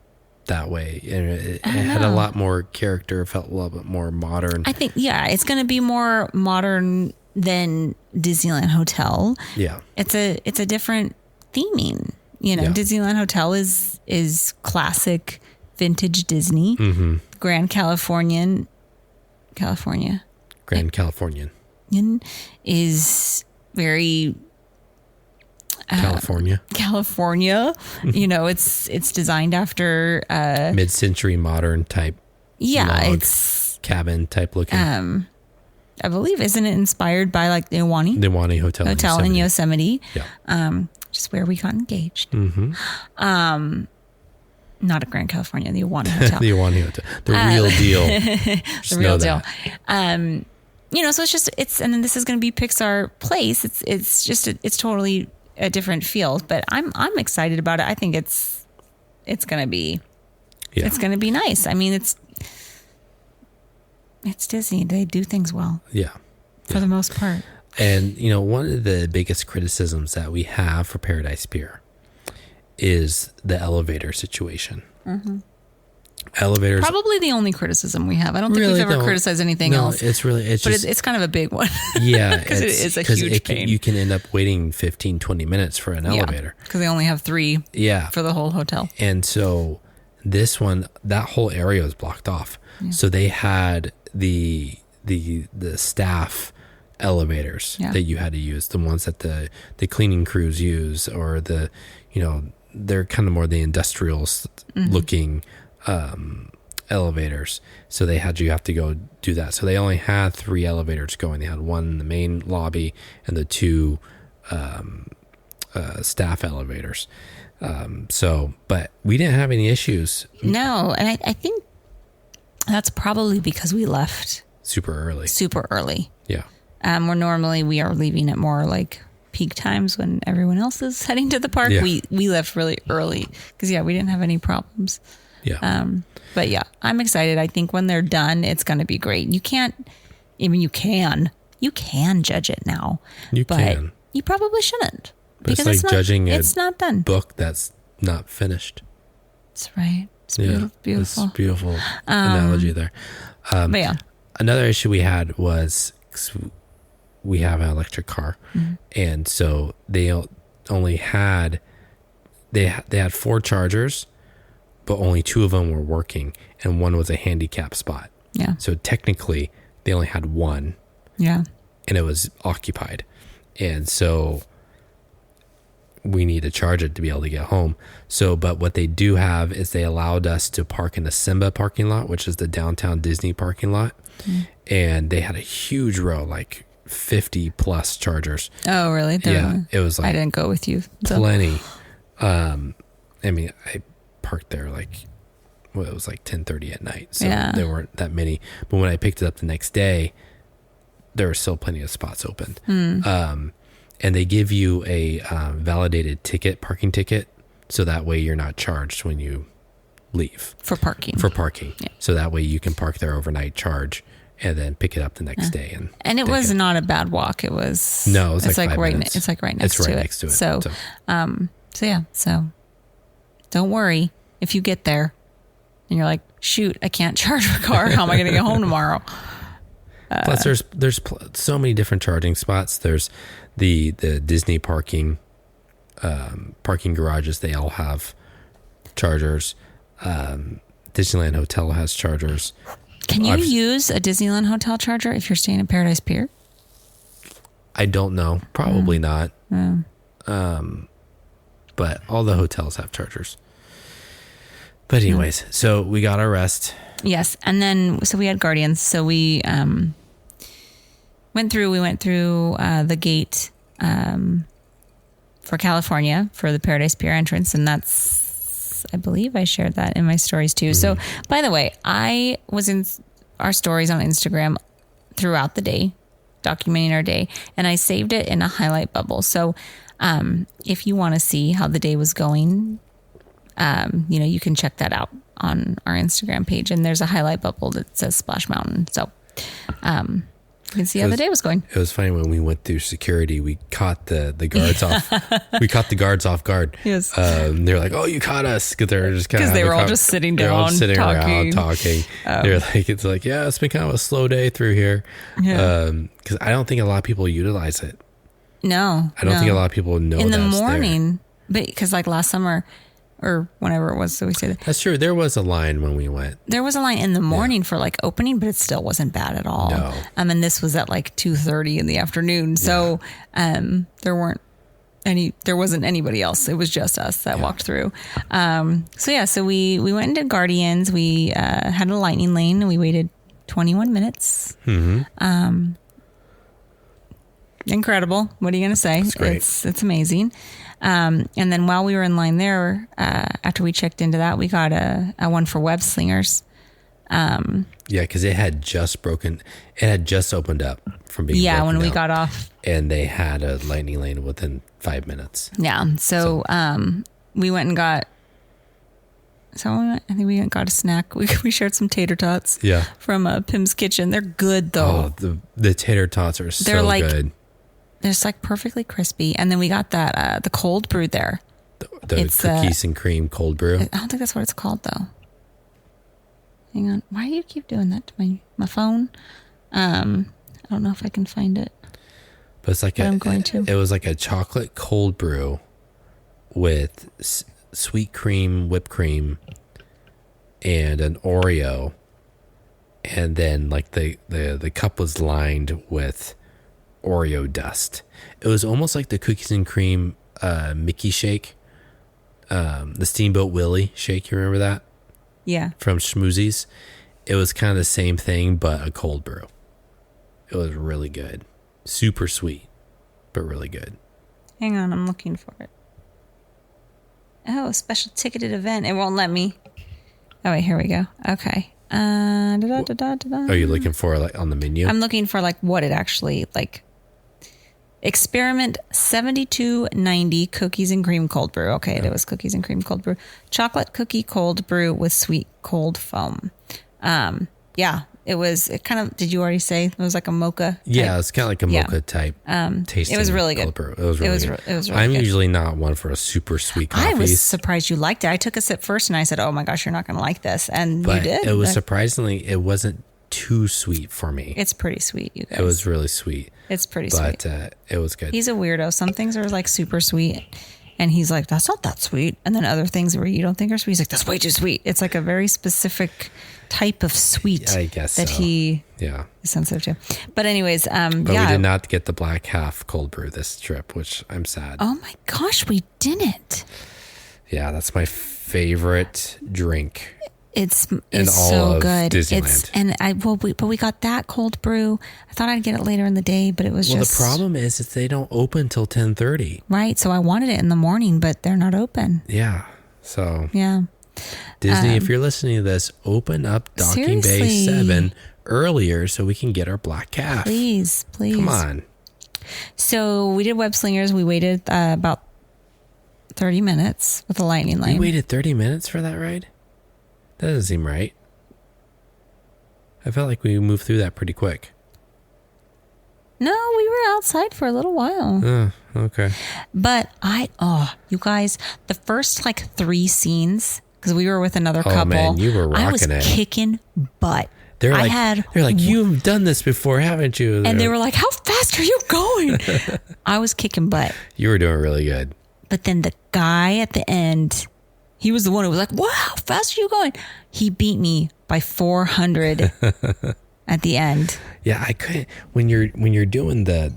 that way. It had a lot more character. It felt a little bit more modern. I think, it's going to be more modern than Disneyland Hotel. Yeah. It's a different theming. Disneyland Hotel is classic vintage Disney. Mm-hmm. Grand Californian is very California. It's designed after mid-century modern type. Yeah, log it's cabin type looking. I believe, isn't it inspired by like the Iwani Hotel in Yosemite? Yeah. Just where we got engaged. Mm-hmm. Not at Grand California, the Iwani Hotel. The Iwani Hotel, the real deal. The real deal. So and then this is going to be Pixar Place. It's totally a different feel, but I'm excited about it. I think it's going to be, it's going to be nice. I mean, it's Disney. They do things well. Yeah. For the most part. And, one of the biggest criticisms that we have for Paradise Pier is the elevator situation. Mm-hmm. Elevators. Probably the only criticism we have. I don't think we've ever criticized anything else. It's it's kind of a big one. Yeah. Because it is a huge pain. You can end up waiting 15, 20 minutes for an elevator. Because they only have 3 for the whole hotel. And so this one, that whole area was blocked off. Yeah. So they had the staff elevators that you had to use, the ones that the cleaning crews use, or they're kind of more the industrial looking elevators. So you have to go do that. So they only had 3 elevators going. They had one in the main lobby and the 2 staff elevators. But we didn't have any issues. No, and I think that's probably because we left super early. Yeah. Where normally we are leaving at more like peak times when everyone else is heading to the park. Yeah. We left really early because we didn't have any problems. Yeah. But I'm excited. I think when they're done, it's going to be great. You can judge it now. You probably shouldn't. But because it's like judging it's not done. Book that's not finished. That's right. It's beautiful. It's beautiful analogy there. But another issue we had was we have an electric car, and so they only had they had 4 chargers, but only 2 of them were working, and one was a handicap spot. Yeah. So technically, they only had 1. Yeah. And it was occupied, and so we need to charge it to be able to get home. So, but what they do have is they allowed us to park in the Simba parking lot, which is the downtown Disney parking lot. And they had a huge row, like 50 plus chargers. Oh, really? Yeah. It was like, I didn't go with you. So. Plenty. I mean, I parked there like, well, it was like 10:30 at night. So there weren't that many. But when I picked it up the next day, there were still plenty of spots open. And they give you a validated parking ticket. So that way you're not charged when you leave. For parking. Yeah. So that way you can park there overnight, charge, and then pick it up the next day. And it was not a bad walk. It was. No, it's like 5 minutes. It's like right next to it. It's right next to it. So don't worry if you get there and you're like, shoot, I can't charge my car. How am I going to get home tomorrow? Plus, there's so many different charging spots. There's the Disney parking garages. They all have chargers. Disneyland Hotel has chargers. Can you use a Disneyland Hotel charger if you're staying at Paradise Pier? I don't know. Probably not. But all the hotels have chargers. But anyways, so we got our rest. Yes. And then, so we had Guardians. So we went through the gate for California for the Paradise Pier entrance. And that's, I believe I shared that in my stories too. So by the way, I was in our stories on Instagram throughout the day, documenting our day, and I saved it in a highlight bubble. So if you want to see how the day was going, you can check that out on our Instagram page, and there's a highlight bubble that says Splash Mountain. So you can see how the day was going. It was funny when we went through security, we caught the guards off. We caught the guards off guard. Yes. They're like, "Oh, you caught us," because they're just kind of they were all just sitting down, all sitting talking. around talking. They're like, "It's like, yeah, it's been kind of a slow day through here." Yeah. Because I don't think a lot of people utilize it. No, I don't think a lot of people know in the that's morning, but because like last summer or whenever it was, so we say that. That's true. There was a line when we went. There was a line in the morning for like opening, but it still wasn't bad at all. No. And this was at like 2:30 in the afternoon, so there wasn't anybody else. It was just us that walked through. So we went and did Guardians. We had a lightning lane, and we waited 21 minutes. Incredible. What are you going to say? That's great. It's amazing. And then while we were in line there, after we checked into that, we got a one for web slingers. Yeah, because it had just opened up from being when out, we got off. and they had a lightning lane within 5 minutes. Yeah. So we went and got. I think we went and got a snack. We shared some tater tots. Yeah. From Pim's Kitchen. They're good though. Oh, the tater tots are so good. They're just like perfectly crispy. And then we got that the cold brew there. The cookies and cream cold brew. I don't think that's what it's called though. Hang on. Why do you keep doing that to my phone? I don't know if I can find it. But it's like I'm going to. It was like a chocolate cold brew with sweet cream, whipped cream, and an Oreo. And then like the cup was lined with Oreo dust. It was almost like the cookies and cream Mickey shake, the Steamboat Willie shake. You remember that? Yeah. From Schmoozies. It was kind of the same thing, but a cold brew. It was really good. Super sweet, but really good. Hang on, I'm looking for it. Oh, special ticketed event. It won't let me. Oh, wait, here we go. Okay. Are you looking for like on the menu? I'm looking for like what it actually like. Experiment 7290 cookies and cream cold brew. Okay, It was cookies and cream cold brew. Chocolate cookie cold brew with sweet cold foam. It was. It kind of. Did you already say it was like a mocha type? Yeah, it's kind of like a mocha type. Tasting. It was really good. Cold brew. It was really good. It was really I'm good. usually not one for a super sweet coffee. I was surprised you liked it. I took a sip first and I said, "Oh my gosh, you're not going to like this," and but you did. It was surprisingly. It wasn't too sweet for me. It's pretty sweet, you guys. It was really sweet. It's pretty sweet. But it was good. He's a weirdo. Some things are like super sweet. And he's like, that's not that sweet. And then other things where you don't think are sweet, he's like, that's way too sweet. It's like a very specific type of sweet I guess that so. he Yeah. is sensitive to. But anyways, But we yeah. did not get the black half cold brew this trip, which I'm sad. Oh my gosh, we didn't. Yeah, that's my favorite drink. It's all so of good. Disneyland. But we got that cold brew. I thought I'd get it later in the day, but it was Well, just the problem is they don't open till 10:30. right. So I wanted it in the morning, but they're not open. Yeah. So Yeah. Disney, if you're listening to this, open up Docking Bay seriously. 7 earlier so we can get our black calf. Please. Come on. So we did web slingers. We waited about 30 minutes with the lightning lane. We waited 30 minutes for that ride? That doesn't seem right. I felt like we moved through that pretty quick. No, we were outside for a little while. Oh, okay. But you guys, the first like 3 scenes, because we were with another couple. Man, you were I was rocking it. kicking butt. They're like, you've done this before, haven't you? And they were like, how fast are you going? I was kicking butt. You were doing really good. But then the guy at the end, he was the one who was like, wow, how fast are you going? He beat me by 400 at the end. Yeah, I couldn't. When you're doing the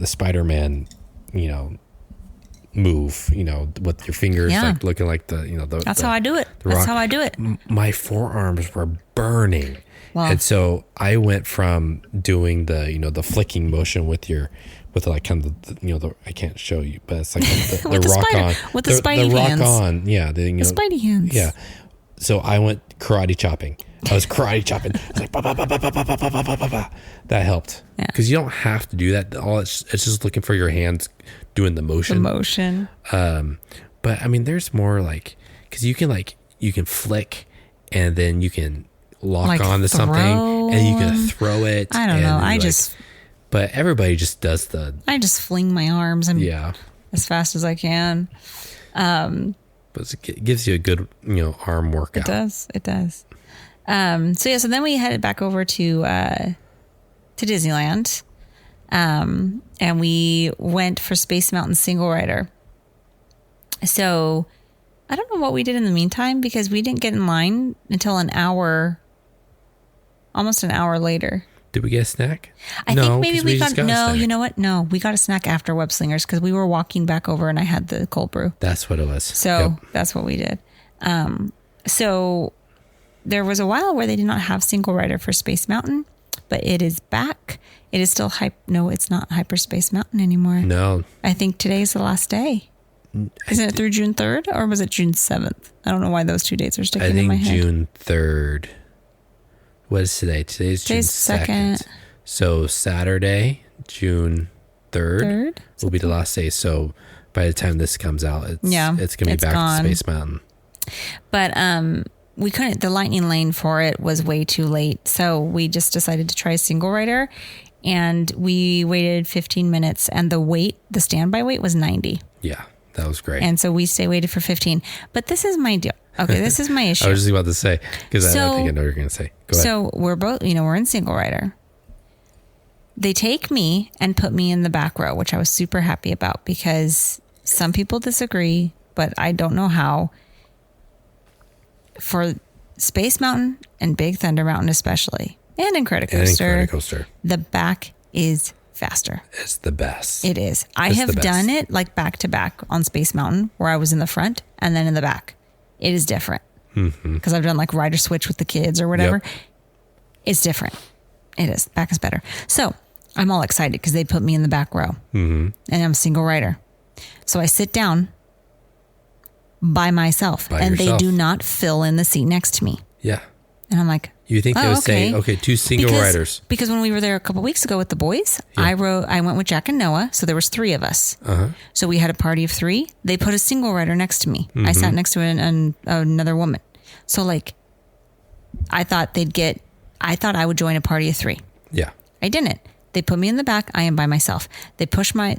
Spider-Man, move, with your fingers like looking like That's how I do it. That's how I do it. My forearms were burning. Wow. And so I went from doing the flicking motion with like kind of the I can't show you, but it's like the With the rock spider- on with the spidey hands. rock on, yeah, the Spidey hands. yeah. So I went karate chopping. I was karate chopping. I was like, ba, ba, ba, ba, ba, ba, ba, ba, ba, ba, ba. That helped because you don't have to do that. All it's just looking for your hands doing the motion. But I mean, there's more like because you can flick and then you can lock Like onto something and you can throw it. I don't know. But everybody just does I just fling my arms and yeah. as fast as I can. But it gives you a good arm workout. It does. So then we headed back over to Disneyland. And we went for Space Mountain Single Rider. So I don't know what we did in the meantime because we didn't get in line until almost an hour later. Did we get a snack? I think maybe we just got a snack. you know what? No, we got a snack after Web Slingers because we were walking back over and I had the cold brew. That's what it was. So that's what we did. So there was a while where they did not have Single Rider for Space Mountain, but it is back. It is still No, it's not Hyperspace Mountain anymore. No. I think today's the last day. Isn't it through June 3rd or was it June 7th? I don't know why those 2 dates are sticking in my head. June 3rd. What is today? Today's June 2nd. So Saturday, June 3rd will be the last day. So by the time this comes out, it's going to be back gone. to Space Mountain. But we couldn't, the lightning lane for it was way too late. So we just decided to try Single Rider and we waited 15 minutes and the standby wait was 90. Yeah, that was great. And so we waited for 15. But this is my deal. Okay, this is my issue. I was just about to say, because I don't think I know what you're going to say. Go ahead. So we're both, we're in Single Rider. They take me and put me in the back row, which I was super happy about because some people disagree, but I don't know how. For Space Mountain and Big Thunder Mountain especially, and Incredicoaster, the back is faster. It's the best. It is. I have done it like back to back on Space Mountain where I was in the front and then in the back. It is different because I've done like rider switch with the kids or whatever. Yep. It's different. It is. Back is better. So I'm all excited because they put me in the back row and I'm Single Rider. So I sit down by myself and they do not fill in the seat next to me. Yeah. And I'm like, you think they would say, okay, 2 single riders. Because when we were there a couple weeks ago with the boys, I went with Jack and Noah. So there was 3 of us. So we had a party of 3. They put a single rider next to me. I sat next to another woman. So like, I thought I would join a party of 3. Yeah. I didn't. They put me in the back. I am by myself. They push my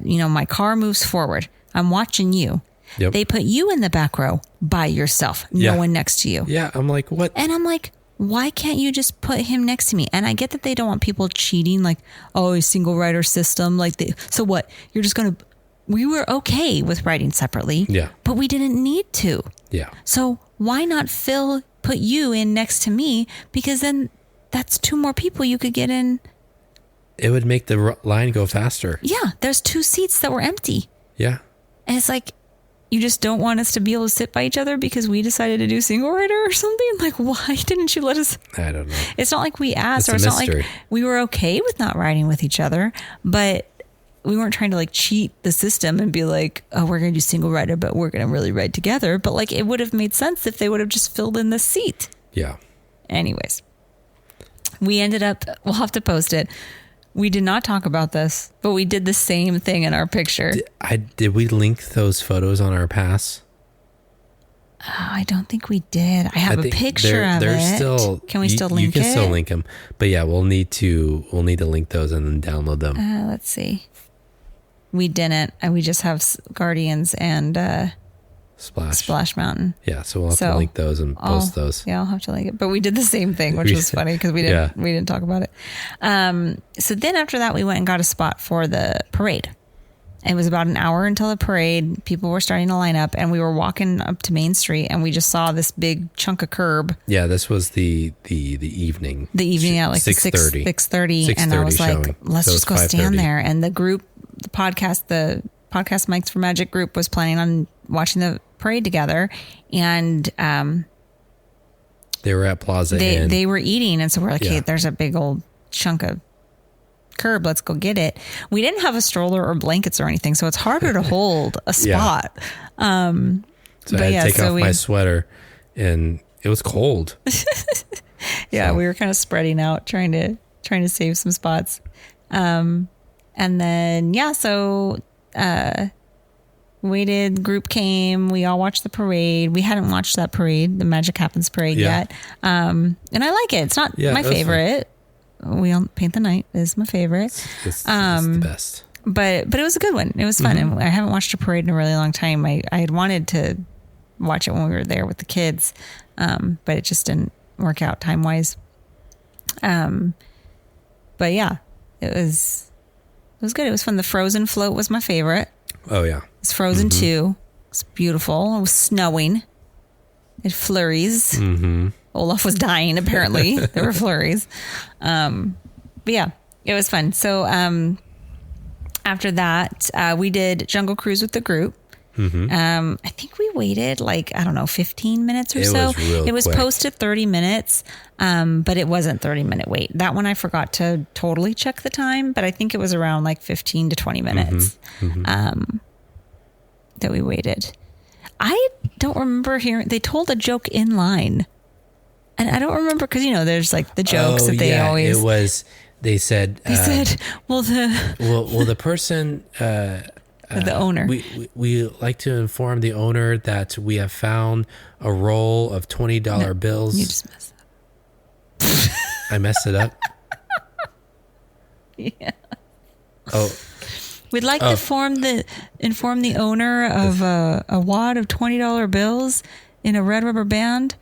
car moves forward. I'm watching you. Yep. They put you in the back row by yourself. No one next to you. Yeah. I'm like, what? And I'm like, why can't you just put him next to me? And I get that they don't want people cheating, like, oh, a single rider system. Like, so what? You're just going to, we were okay with riding separately. Yeah. But we didn't need to. Yeah. So why not put you in next to me? Because then that's 2 more people you could get in. It would make the line go faster. Yeah. There's 2 seats that were empty. Yeah. And it's like, you just don't want us to be able to sit by each other because we decided to do single rider or something? Like, why didn't you let us? I don't know. It's not like we asked, It's or a it's not mystery. like we were okay with not riding with each other, but we weren't trying to like cheat the system and be like, oh, we're going to do single rider, but we're going to really ride together. But like, it would have made sense if they would have just filled in the seat. Yeah. Anyways, we ended up, we'll have to post it. We did not talk about this, but we did the same thing in our picture. Did we link those photos on our pass? Oh, I don't think we did. I have a think picture of they're it. Still, can we still link it? You can still link them, but yeah, we'll need to link those and then download them. Let's see. We didn't, and we just have Guardians and Splash Mountain. Yeah, so we'll have to link those and post those. Yeah, I'll have to link it. But we did the same thing, which was funny because we didn't talk about it. So then after that, we went and got a spot for the parade. It was about an hour until the parade. People were starting to line up, and we were walking up to Main Street, and we just saw this big chunk of curb. Yeah, this was the evening. The evening at like 6:30. 6:30, and I was like, showing. let's So just go stand there. And the group, the podcast Mics for Magic group was planning on watching the parade together, and they were at Plaza Inn. They were eating, and so we're like, Yeah. hey, there's a big old chunk of curb, let's go get it. We didn't have a stroller or blankets or anything, so it's harder to hold a spot. So I had to take off my sweater, and it was cold. We were kind of spreading out, trying to save some spots. And then waited, group came, we all watched the parade. We hadn't watched that parade, the Magic Happens parade yet. And I like it. It's not my favorite. We all Paint the Night is my favorite. It's the best. But it was a good one. It was fun. And I haven't watched a parade in a really long time. I had wanted to watch it when we were there with the kids. But it just didn't work out time wise. But yeah, it was good. It was fun. The Frozen float was my favorite. Oh yeah. It's Frozen 2. It's beautiful. It was snowing. It flurries. Mm-hmm. Olaf was dying, apparently. There were flurries. But yeah, it was fun. So after that, we did Jungle Cruise with the group. Mm-hmm. I think we waited 15 minutes or so. It was quick. posted 30 minutes, but it wasn't 30-minute wait. That one I forgot to totally check the time, but I think it was around 15 to 20 minutes that we waited. I don't remember hearing, they told a joke in line. And I don't remember because, there's the jokes that they always. It was, they said, well, the person, the owner. We like to inform the owner that we have found a roll of $20 bills. You just messed up. I messed it up. Yeah. Oh. We'd like to inform the owner of a wad of $20 bills in a red rubber band.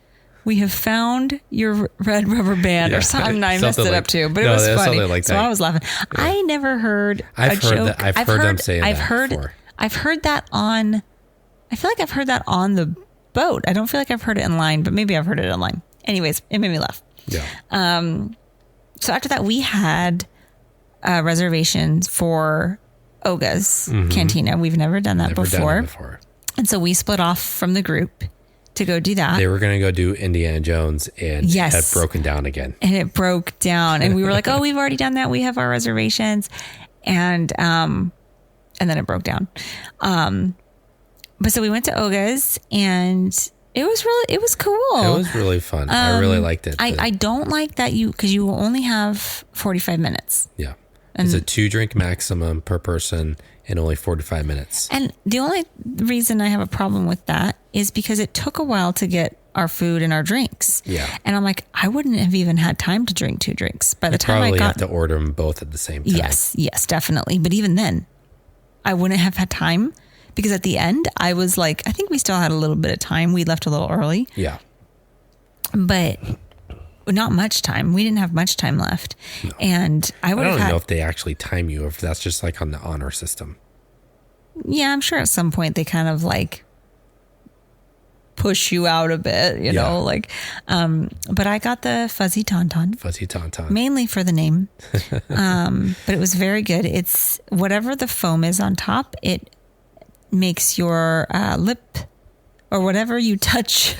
We have found your red rubber band or something. I messed it up too, but it was funny. So I was laughing. Yeah. I never heard a joke. I've heard them say that before. I've heard that on, I feel like I've heard that on the boat. I don't feel like I've heard it in line, but maybe I've heard it online. Anyways, it made me laugh. Yeah. So after that, we had reservations for Oga's Cantina. We've never done that before. And so we split off from the group to go do that. They were going to go do Indiana Jones and it had broken down again. And it broke down. And we were like, oh, we've already done that. We have our reservations. And then it broke down. But so we went to Oga's and it was cool. It was really fun. I really liked it. I don't like that because you only have 45 minutes. Yeah. It's a 2-drink maximum per person in only 45 minutes. And the only reason I have a problem with that is because it took a while to get our food and our drinks. Yeah. And I'm like, I wouldn't have even had time to drink 2 drinks. By the time I got... have to order them both at the same time. Yes, definitely. But even then, I wouldn't have had time because at the end, I was like, I think we still had a little bit of time. We left a little early. Yeah. But not much time. We didn't have much time left. No. And I would have don't know if they actually time you or if that's just like on the honor system. Yeah, I'm sure at some point they kind of like push you out a bit, you know, like, but I got the Fuzzy Tauntaun. Mainly for the name. But it was very good. It's whatever the foam is on top, it makes your lip or whatever you touch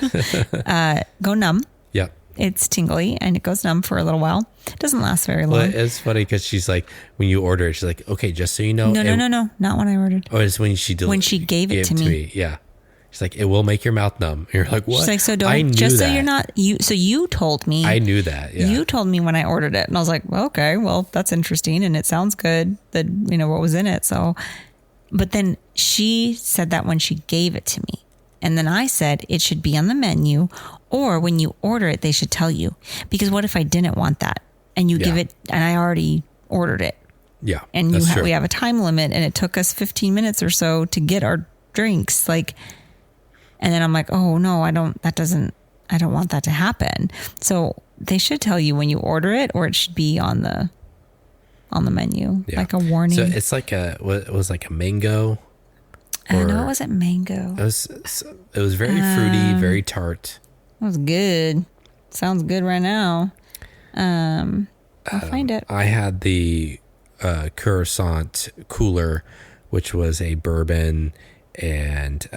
go numb. Yeah. It's tingly and it goes numb for a little while. It doesn't last very long. Well, it's funny because she's like, when you order it, she's like, okay, just so you know. No, not when I ordered. Oh, it's when she gave it to me. Yeah. She's like, it will make your mouth numb. And you're like, what? She's like, so don't, just so you're not, so you told me. I knew that, yeah. You told me when I ordered it. And I was like, well, okay, well, that's interesting. And it sounds good that, you know, what was in it. So, but then she said that when she gave it to me. And then I said it should be on the menu, or when you order it, they should tell you. Because what if I didn't want that and you give it, and I already ordered it? Yeah, and we have a time limit, and it took us 15 minutes or so to get our drinks. Like, and then I'm like, oh no, I don't want that to happen. So they should tell you when you order it, or it should be on the menu, like a warning. So it's like it was like a mango. I know it wasn't mango. It was very fruity, very tart. It was good. Sounds good right now. I'll find it. I had the Coruscant cooler, which was a bourbon and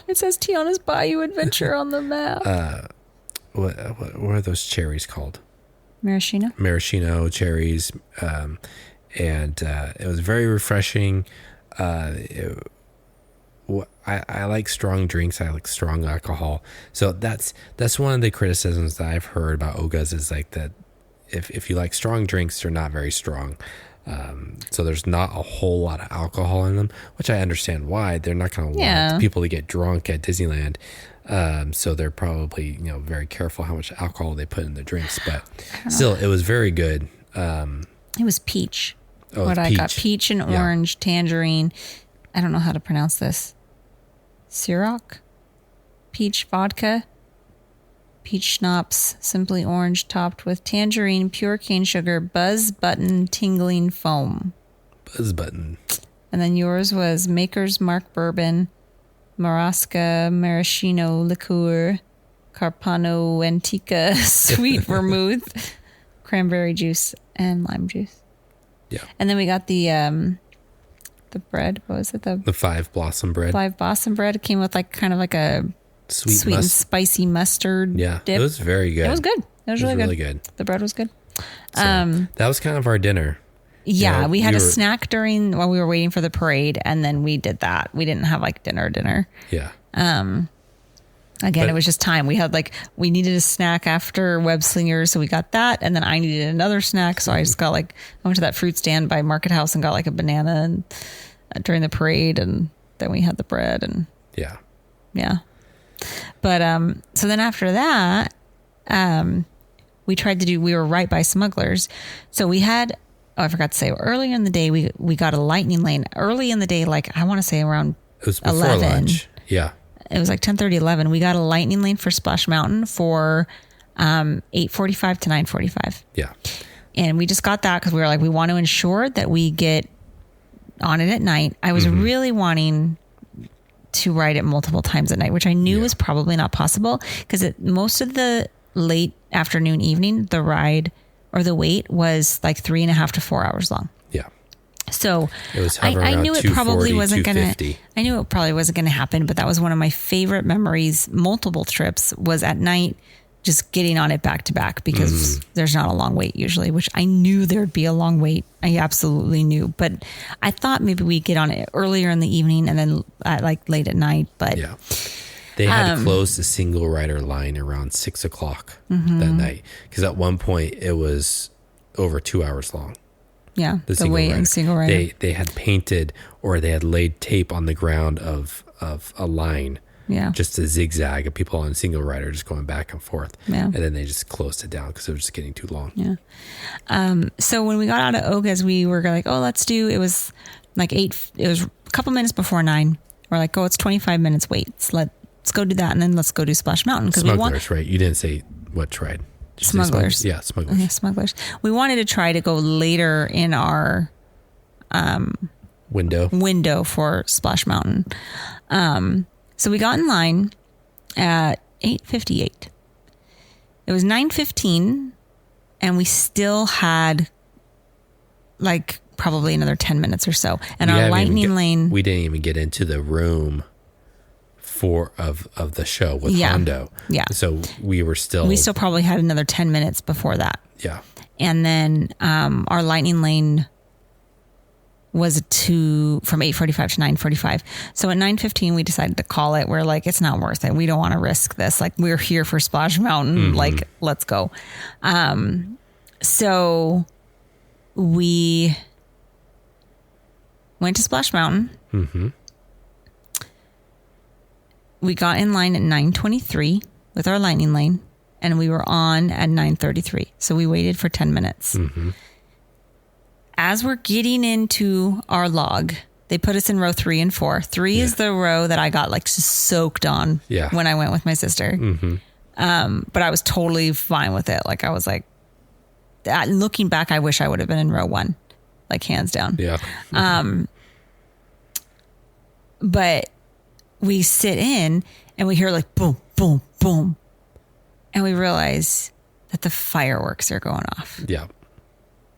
it says Tiana's Bayou Adventure on the map. What are those cherries called? Maraschino cherries. And it was very refreshing. I like strong drinks. I like strong alcohol. So that's one of the criticisms that I've heard about Oga's is like that if you like strong drinks, they're not very strong. So there's not a whole lot of alcohol in them, which I understand why. They're not going to want people to get drunk at Disneyland. So they're probably, you know, very careful how much alcohol they put in the drinks. But still, it was very good. It was peach. Oh, I got peach and orange, tangerine. I don't know how to pronounce this. Ciroc? Peach vodka. Peach schnapps, simply orange, topped with tangerine, pure cane sugar, buzz button, tingling foam. Buzz button. And then yours was Maker's Mark bourbon, Marasca maraschino liqueur, Carpano Antica sweet vermouth, cranberry juice, and lime juice. Yeah. And then we got the bread. What was it? The Five Blossom bread. Five Blossom bread. It came with like kind of like a sweet and spicy mustard dip. It was very good. It was good. It was really good. The bread was good. So that was kind of our dinner. Yeah, you know, we had a snack while we were waiting for the parade, and then we did that. We didn't have like dinner. Yeah. Again, it was just time. We needed a snack after Web Slingers, so we got that, and then I needed another snack, so I just got I went to that fruit stand by Market House and got like a banana and during the parade, and then we had the bread and yeah. But so then after that, we were right by Smugglers, so we had. Oh, I forgot to say earlier in the day we got a lightning lane early in the day, like I want to say around it was before 11. Lunch. Yeah. It was like 10:30, 11. We got a lightning lane for Splash Mountain for 8:45 to 9:45. Yeah. And we just got that because we were like, we want to ensure that we get on it at night. I was really wanting to ride it multiple times at night, which I knew was probably not possible because most of the late afternoon, evening, the ride or the wait was like 3.5 to 4 hours long. So it was I knew it probably wasn't going to, I knew it probably wasn't going to happen, but that was one of my favorite memories. Multiple trips was at night, just getting on it back to back because there's not a long wait usually, which I knew there'd be a long wait. I absolutely knew, but I thought maybe we'd get on it earlier in the evening and then late at night, but they had to close the single rider line around 6 o'clock that night. Cause at one point it was over 2 hours long. Yeah, the wait and single rider. They had painted or they had laid tape on the ground of a line, just to zigzag of people on single rider just going back and forth, and then they just closed it down because it was just getting too long. Yeah. So when we got out of Oga's, we were like, oh, let's do. It was like 8. It was a couple minutes before 9. We're like, oh, it's 25 minutes wait. So let's go do that, and then let's go do Splash Mountain because we want Smugglers, right? You didn't say what tried. Did you say Smugglers. Yeah, Smugglers. Yeah, Smugglers. We wanted to try to go later in our window for Splash Mountain. So we got in line at 8:58. It was 9:15, and we still had like probably another 10 minutes or so. And our lightning lane. We didn't even get into the room of the show with Hondo. Yeah. So we still probably had another 10 minutes before that. Yeah. And then our lightning lane was from 8:45 to 9:45. So at 9:15, we decided to call it. We're like, it's not worth it. We don't want to risk this. Like, we're here for Splash Mountain. Mm-hmm. Like, let's go. So we went to Splash Mountain. Mm-hmm. We got in line at 9:23 with our lightning lane, and we were on at 9:33. So we waited for 10 minutes. Mm-hmm. As we're getting into our log, they put us in row 3 and 4. 3 is the row that I got like soaked on when I went with my sister. Mm-hmm. But I was totally fine with it. Like, I was like, looking back, I wish I would have been in row 1, like, hands down. Yeah. But we sit in and we hear like boom, boom, boom. And we realize that the fireworks are going off. Yeah.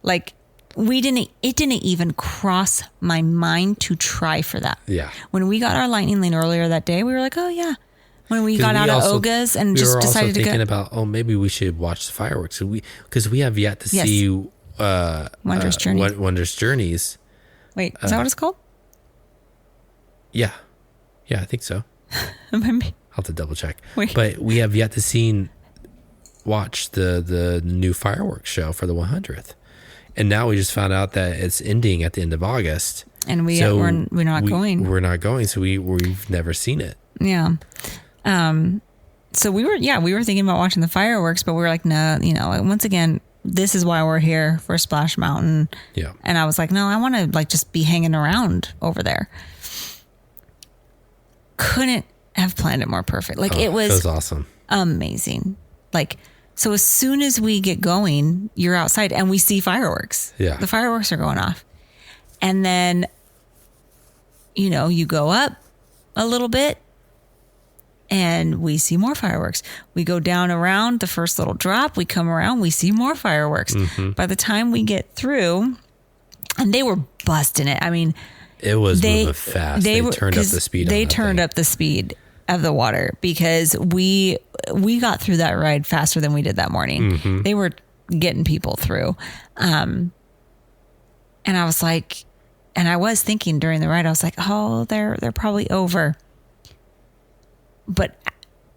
Like, it didn't even cross my mind to try for that. Yeah. When we got our lightning lane earlier that day, we were like, oh yeah. When we got out of Oga's and just decided to go. We were also thinking about, maybe we should watch the fireworks. Because we have yet to see Wondrous Journeys. Wondrous Journeys. Wait, is that what it's called? Yeah. Yeah, I think so. I'll have to double check. Wait. But we have yet to watch the new fireworks show for the 100th. And now we just found out that it's ending at the end of August. And we're not going. We're not going, so we've never seen it. Yeah. So we were thinking about watching the fireworks, but we were like, no, once again, this is why we're here for Splash Mountain. Yeah. And I was like, no, I want to like just be hanging around over there. Couldn't have planned it more perfect. Like, it was awesome. Amazing. Like, so as soon as we get going, you're outside and we see fireworks. Yeah. The fireworks are going off. And then, you go up a little bit and we see more fireworks. We go down around the first little drop. We come around, we see more fireworks. Mm-hmm. By the time we get through, and they were busting it. I mean, it was moving fast. They turned up the speed. They turned up the speed of the water because we got through that ride faster than we did that morning. Mm-hmm. They were getting people through. And I was like, and I was thinking during the ride, I was like, oh, they're probably over. But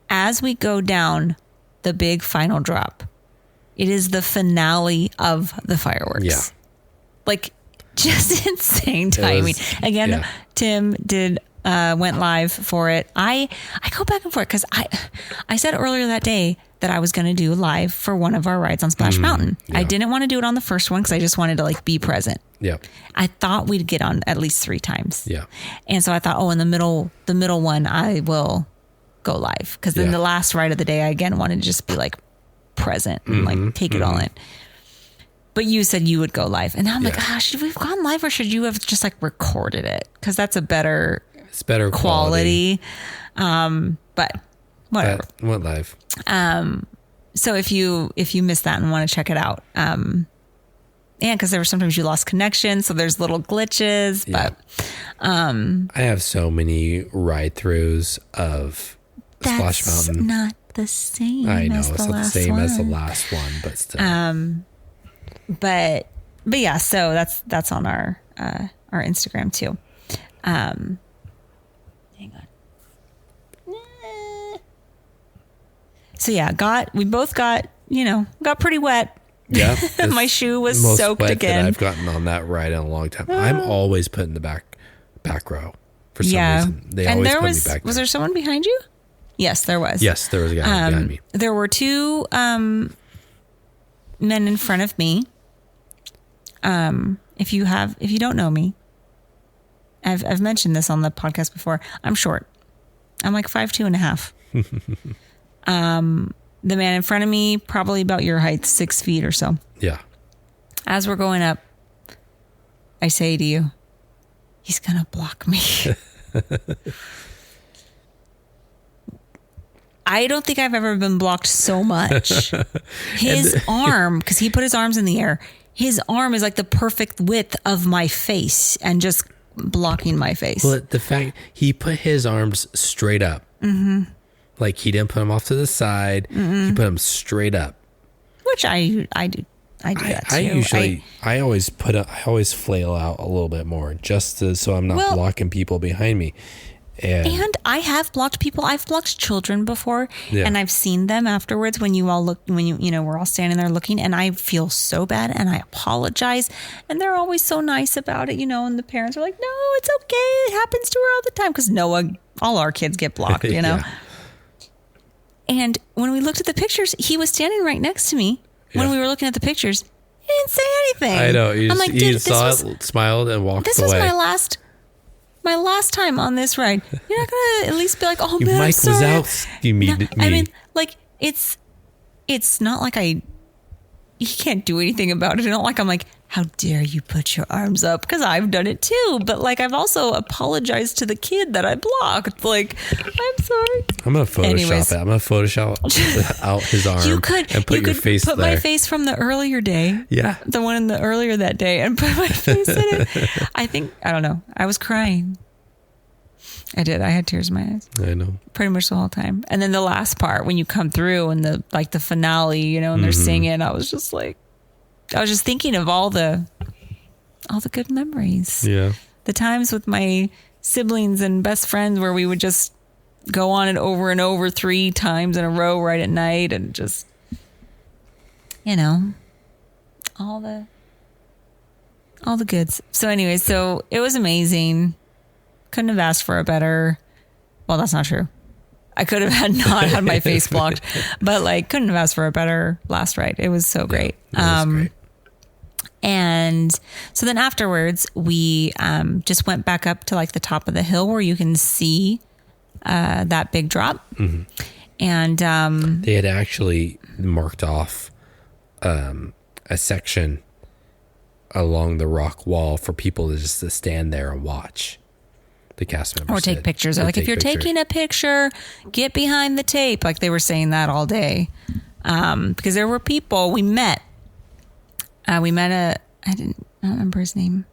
as we go down the big final drop, it is the finale of the fireworks. Yeah. Like, just insane timing. Again, Tim went live for it. I go back and forth because I said earlier that day that I was going to do live for one of our rides on Splash Mountain. Yeah. I didn't want to do it on the first one because I just wanted to like be present. Yeah. I thought we'd get on at least 3 times. Yeah. And so I thought, in the middle one, I will go live because then the last ride of the day, I again wanted to just be like present and like take it all in. But you said you would go live. And now I'm like, should we have gone live or should you have just like recorded it? Because that's it's better quality. But whatever. That went live. So if you missed that and want to check it out, because there were sometimes you lost connection, so there's little glitches. Yeah. But I have so many ride throughs of Splash Mountain. Not the same. I know as it's not the same as the last one, but still. But yeah, so that's on our Instagram too. Hang on. So yeah, we both got pretty wet. Yeah. My shoe was most soaked wet again. That I've gotten on that ride in a long time. I'm always put in the back row for some reason. They always put me back there. Was there someone behind you? Yes, there was. Yes, there was a guy behind me. There were 2 men in front of me. If you don't know me, I've mentioned this on the podcast before. I'm short. I'm like 5'2.5". The man in front of me, probably about your height, 6 feet or so. Yeah. As we're going up, I say to you, he's going to block me. I don't think I've ever been blocked so much. His arm, because he put his arms in the air, his arm is like the perfect width of my face and just blocking my face. Well, the fact he put his arms straight up. Mm-hmm. Like he didn't put them off to the side. Mm-hmm. He put them straight up. Which I do. I do that too. I always flail out a little bit more just so I'm not blocking people behind me. And I have blocked people. I've blocked children before, and I've seen them afterwards when you all look, we're all standing there looking, and I feel so bad, and I apologize, and they're always so nice about it, and the parents are like, no, it's okay. It happens to her all the time, because all our kids get blocked, Yeah. And when we looked at the pictures, he was standing right next to me when we were looking at the pictures. He didn't say anything. I know. He saw it, smiled, and walked away. This was my last time on this ride. You're not gonna at least be like, oh man, Mike I'm sorry. Wazowski me. I mean, like it's not like he can't do anything about it. It's not like I'm like, how dare you put your arms up? Because I've done it too. But like, I've also apologized to the kid that I blocked. Like, I'm sorry. I'm gonna Photoshop it. I'm gonna Photoshop out his arm. And put your face there. Put my face from the earlier day. Yeah. The one in the earlier that day, and put my face in it. I don't know. I was crying. I did. I had tears in my eyes. I know. Pretty much the whole time. And then the last part when you come through and the finale, and they're singing, I was just thinking of all the good memories. Yeah. The times with my siblings and best friends where we would just go on it over and over 3 times in a row right at night, and just, all the goods. So anyway, so it was amazing. Couldn't have asked for a better, well, that's not true. I could have not had my face blocked, but couldn't have asked for a better last ride. It was so great. Yeah, it was great. And so then afterwards we just went back up to the top of the hill where you can see that big drop. Mm-hmm. And they had actually marked off a section along the rock wall for people to just stand there and watch. The cast members or take pictures. Or if you're taking a picture, get behind the tape. Like they were saying that all day. Because there were people we met. I don't remember his name,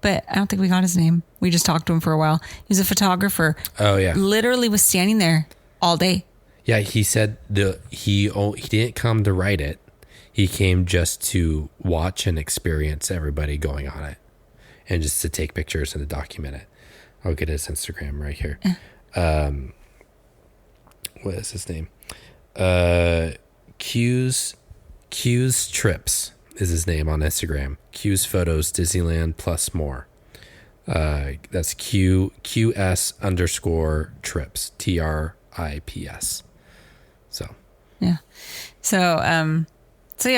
but I don't think we got his name. We just talked to him for a while. He was a photographer. Oh yeah. Literally was standing there all day. Yeah. He said he didn't come to write it. He came just to watch and experience everybody going on it and just to take pictures and to document it. I'll get his Instagram right here. What is his name? Q's Trips is his name on Instagram. Q's Photos Disneyland plus more. That's QS_trips TRIPS. So yeah.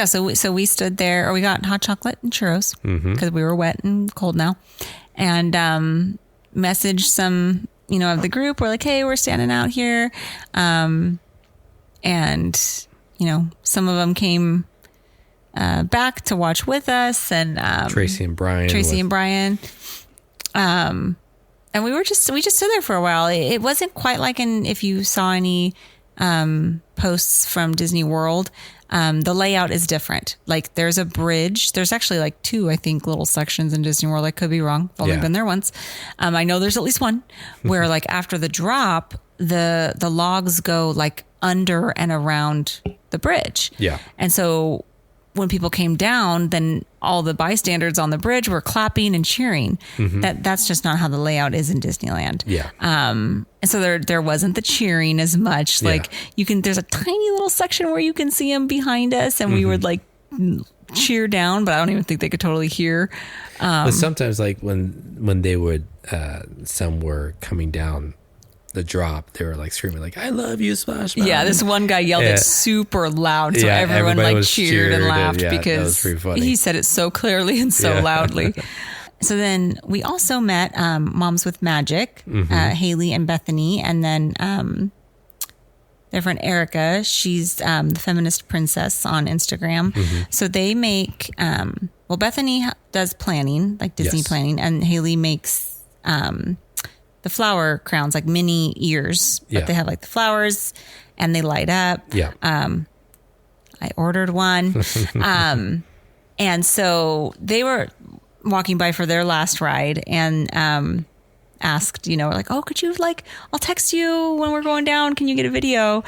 So we stood there, or we got hot chocolate and churros because we were wet and cold now, and messaged some of the group. We're like, hey, we're standing out here, and some of them came back to watch with us, and Tracy and Brian, and we just stood there for a while. It wasn't quite like if you saw any posts from Disney World. The layout is different. Like there's a bridge. There's actually 2, I think, little sections in Disney World. I could be wrong. I've only been there once. I know there's at least one where after the drop, the logs go under and around the bridge. Yeah. And so when people came down, then all the bystanders on the bridge were clapping and cheering. Mm-hmm. That's just not how the layout is in Disneyland. Yeah. And so there wasn't the cheering as much. There's a tiny little section where you can see them behind us, and we would cheer down, but I don't even think they could totally hear. But sometimes when they would, some were coming down the drop, they were screaming I love you, Splash Mountain. Yeah, this one guy yelled it super loud, so everyone cheered and laughed because he said it so clearly and so loudly. So then we also met Moms with Magic, Haley and Bethany, and then their friend Erica. She's the Feminist Princess on Instagram. So they make, Bethany does planning, like Disney planning, and Haley makes the flower crowns, like mini ears. But they have like the flowers and they light up. Yeah. I ordered one. And so they were walking by for their last ride and asked, like, oh, could you I'll text you when we're going down. Can you get a video?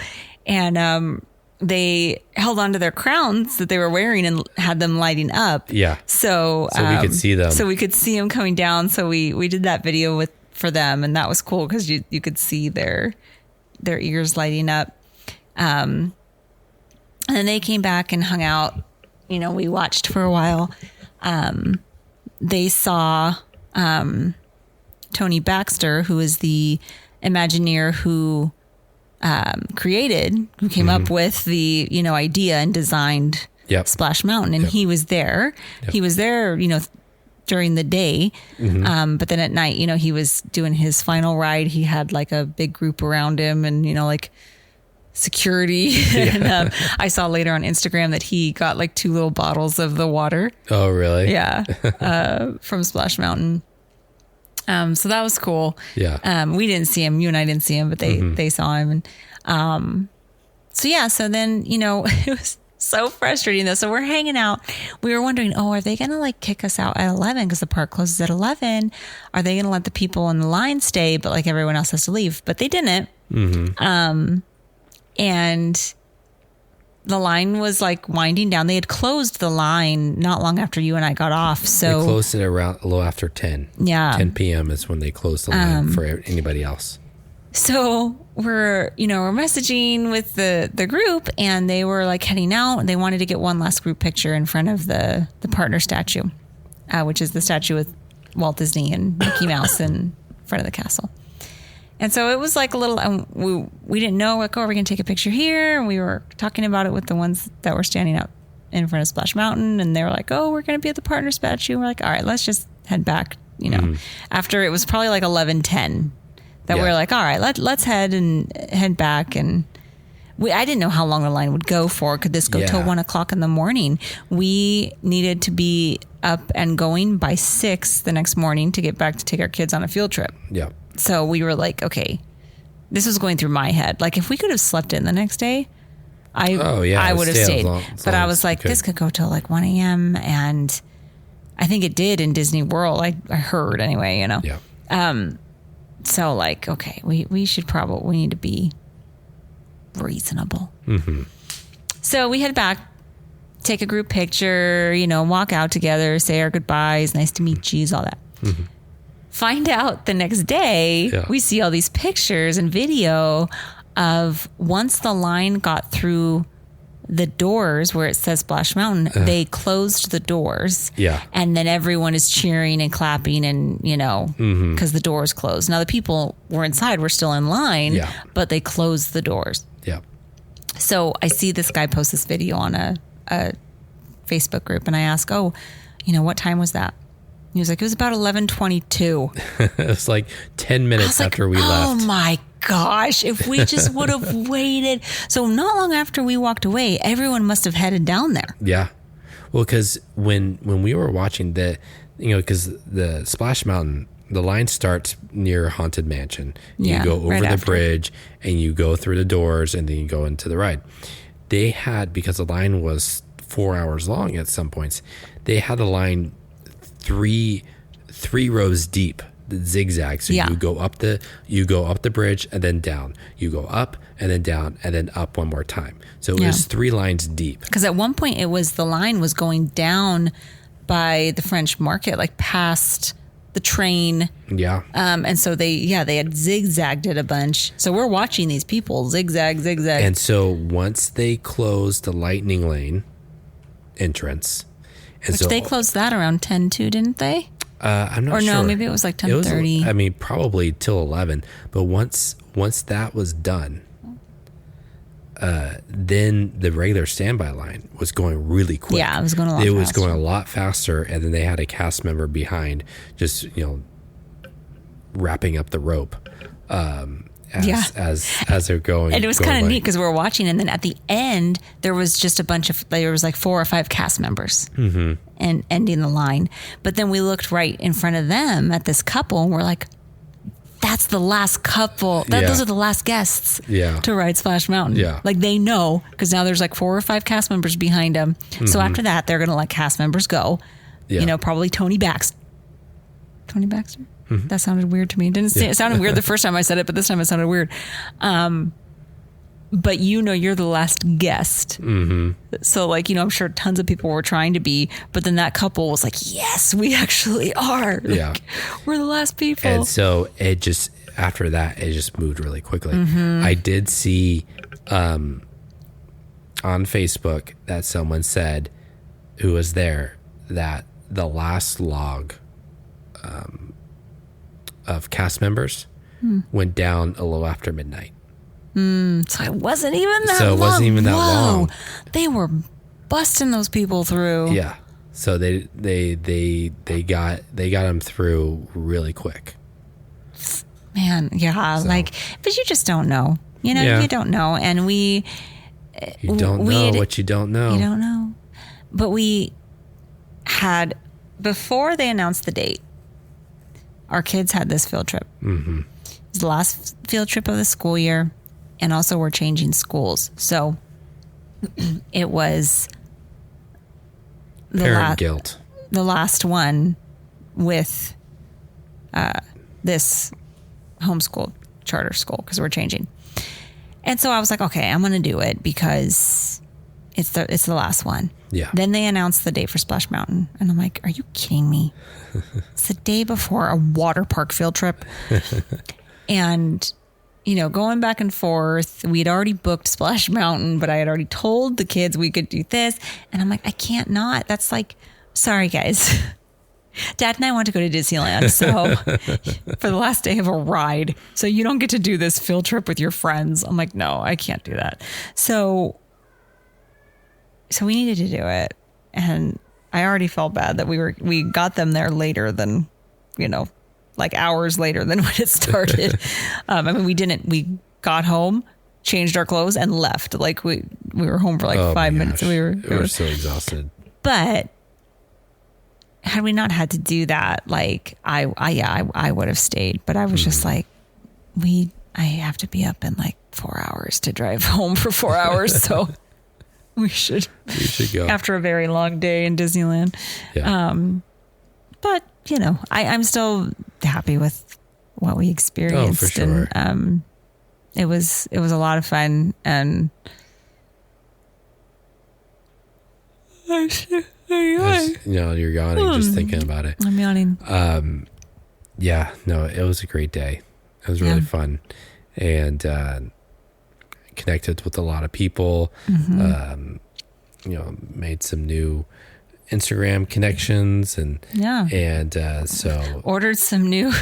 And they held onto their crowns that they were wearing and had them lighting up. Yeah. So we could see them. So we could see them coming down. So we did that video for them, and that was cool because you could see their ears lighting up. And then they came back and hung out. We watched for a while. They saw Tony Baxter, who is the Imagineer who came up with the idea and designed Splash Mountain, and he was there. Yep. He was there, during the day, but then at night, he was doing his final ride. He had like a big group around him, and like security. And I saw later on Instagram that he got like 2 little bottles of the water. Oh, really? Yeah, from Splash Mountain. So that was cool. Yeah. We didn't see him. You and I didn't see him, but they saw him. And so then, it was so frustrating though. So we're hanging out. We were wondering, are they going to like kick us out at 11 because the park closes at 11? Are they going to let the people in the line stay, but like everyone else has to leave? But they didn't. And the line was like winding down. They had closed the line not long after you and I got off. So they closed it around a little after 10. Yeah. 10 p.m. is when they closed the line for anybody else. So we're messaging with the group, and they were like heading out, and they wanted to get one last group picture in front of the partner statue, which is the statue with Walt Disney and Mickey Mouse in front of the castle. And so it was like a little, we didn't know, like, are we going to take a picture here? And we were talking about it with the ones that were standing out in front of Splash Mountain. And they were like, oh, we're going to be at the partner statue. And we're like, all right, let's just head back, After it was probably like 11:10 that we were like, all right, let's head back. And I didn't know how long the line would go for. Could this go till 1 o'clock in the morning? We needed to be up and going by 6 the next morning to get back to take our kids on a field trip. Yeah. So we were like, okay, this was going through my head. Like, if we could have slept in the next day, I would have stayed. But I was like, this could go till like 1 a.m. And I think it did in Disney World. I heard anyway, Yeah. So like, okay, we need to be reasonable. So we head back, take a group picture, walk out together, say our goodbyes, nice to meet you, all that. Find out the next day, we see all these pictures and video of once the line got through the doors where it says Splash Mountain, they closed the doors. Yeah. And then everyone is cheering and clapping and, because the doors closed. Now the people were inside, were still in line, but they closed the doors. Yeah. So I see this guy post this video on a Facebook group, and I ask, what time was that? He was like, it was about 11:22. It was like 10 minutes after we left. Oh my gosh, if we just would have waited. So not long after we walked away, everyone must have headed down there. Yeah. Well, because when we were watching because the Splash Mountain, the line starts near Haunted Mansion. You go over the bridge and you go through the doors and then you go into the ride. They had, because the line was 4 hours long at some points, they had a line three rows deep, the zigzag. So you go up the bridge and then down. You go up and then down and then up one more time. So it was 3 lines deep. Because at one point the line was going down by the French Market, like past the train. Yeah. And so they had zigzagged it a bunch. So we're watching these people zigzag. And so once they closed the Lightning Lane entrance, which they closed that around 10 too, didn't they? I'm not sure. Or no, maybe it was like 10:30. I mean, probably till 11. But once that was done, then the regular standby line was going really quick. Yeah, it was going a lot It was faster. going a lot faster, and then they had a cast member behind, just wrapping up the rope. As they're going, and it was kind of neat because we were watching, and then at the end there was just there was like 4 or 5 cast members and ending the line. But then we looked right in front of them at this couple, and we're like, that's the last couple. Those are the last guests to ride Splash Mountain. Yeah. Like they know, because now there's like 4 or 5 cast members behind them. So after that, they're going to let cast members go. Yeah. Probably Tony Baxter. Tony Baxter? That sounded weird to me. It sounded weird the first time I said it, but this time it sounded weird. But you're the last guest. So I'm sure tons of people were trying to be, but then that couple was like, yes, we actually are. Yeah. We're the last people. And so after that, it just moved really quickly. I did see on Facebook that someone said, who was there, that the last log of cast members went down a little after midnight. So it wasn't even that long. So it wasn't even that long. They were busting those people through. Yeah. So they got them through really quick. Man, yeah. But you just don't know. You don't know. And you don't know what you don't know. You don't know. But we had, before they announced the date, our kids had this field trip. It was the last field trip of the school year. And also we're changing schools. So it was Parent guilt. The last one with this homeschool charter school, because we're changing. And so I was like, okay, I'm going to do it because it's the last one. Yeah. Then they announced the date for Splash Mountain. And I'm like, are you kidding me? It's the day before a water park field trip. And going back and forth, we'd already booked Splash Mountain, but I had already told the kids we could do this. And I'm like, I can't not. That's like, sorry, guys. Dad and I want to go to Disneyland. So for the last day of a ride, so you don't get to do this field trip with your friends. I'm like, no, I can't do that. So we needed to do it. And I already felt bad that we got them there later than, like hours later than when it started. We got home, changed our clothes and left. Like we were home for like 5 minutes. And we were so exhausted. But had we not had to do that, like I would have stayed, but I was just like, I have to be up in like 4 hours to drive home for 4 hours. So we should go after a very long day in Disneyland. Yeah. But I'm still happy with what we experienced. Oh, for sure. And it was a lot of fun. And you're yawning just thinking about it. I'm yawning. Yeah, no, it was a great day. It was really fun, and connected with a lot of people. Made some new Instagram connections and so ordered some new.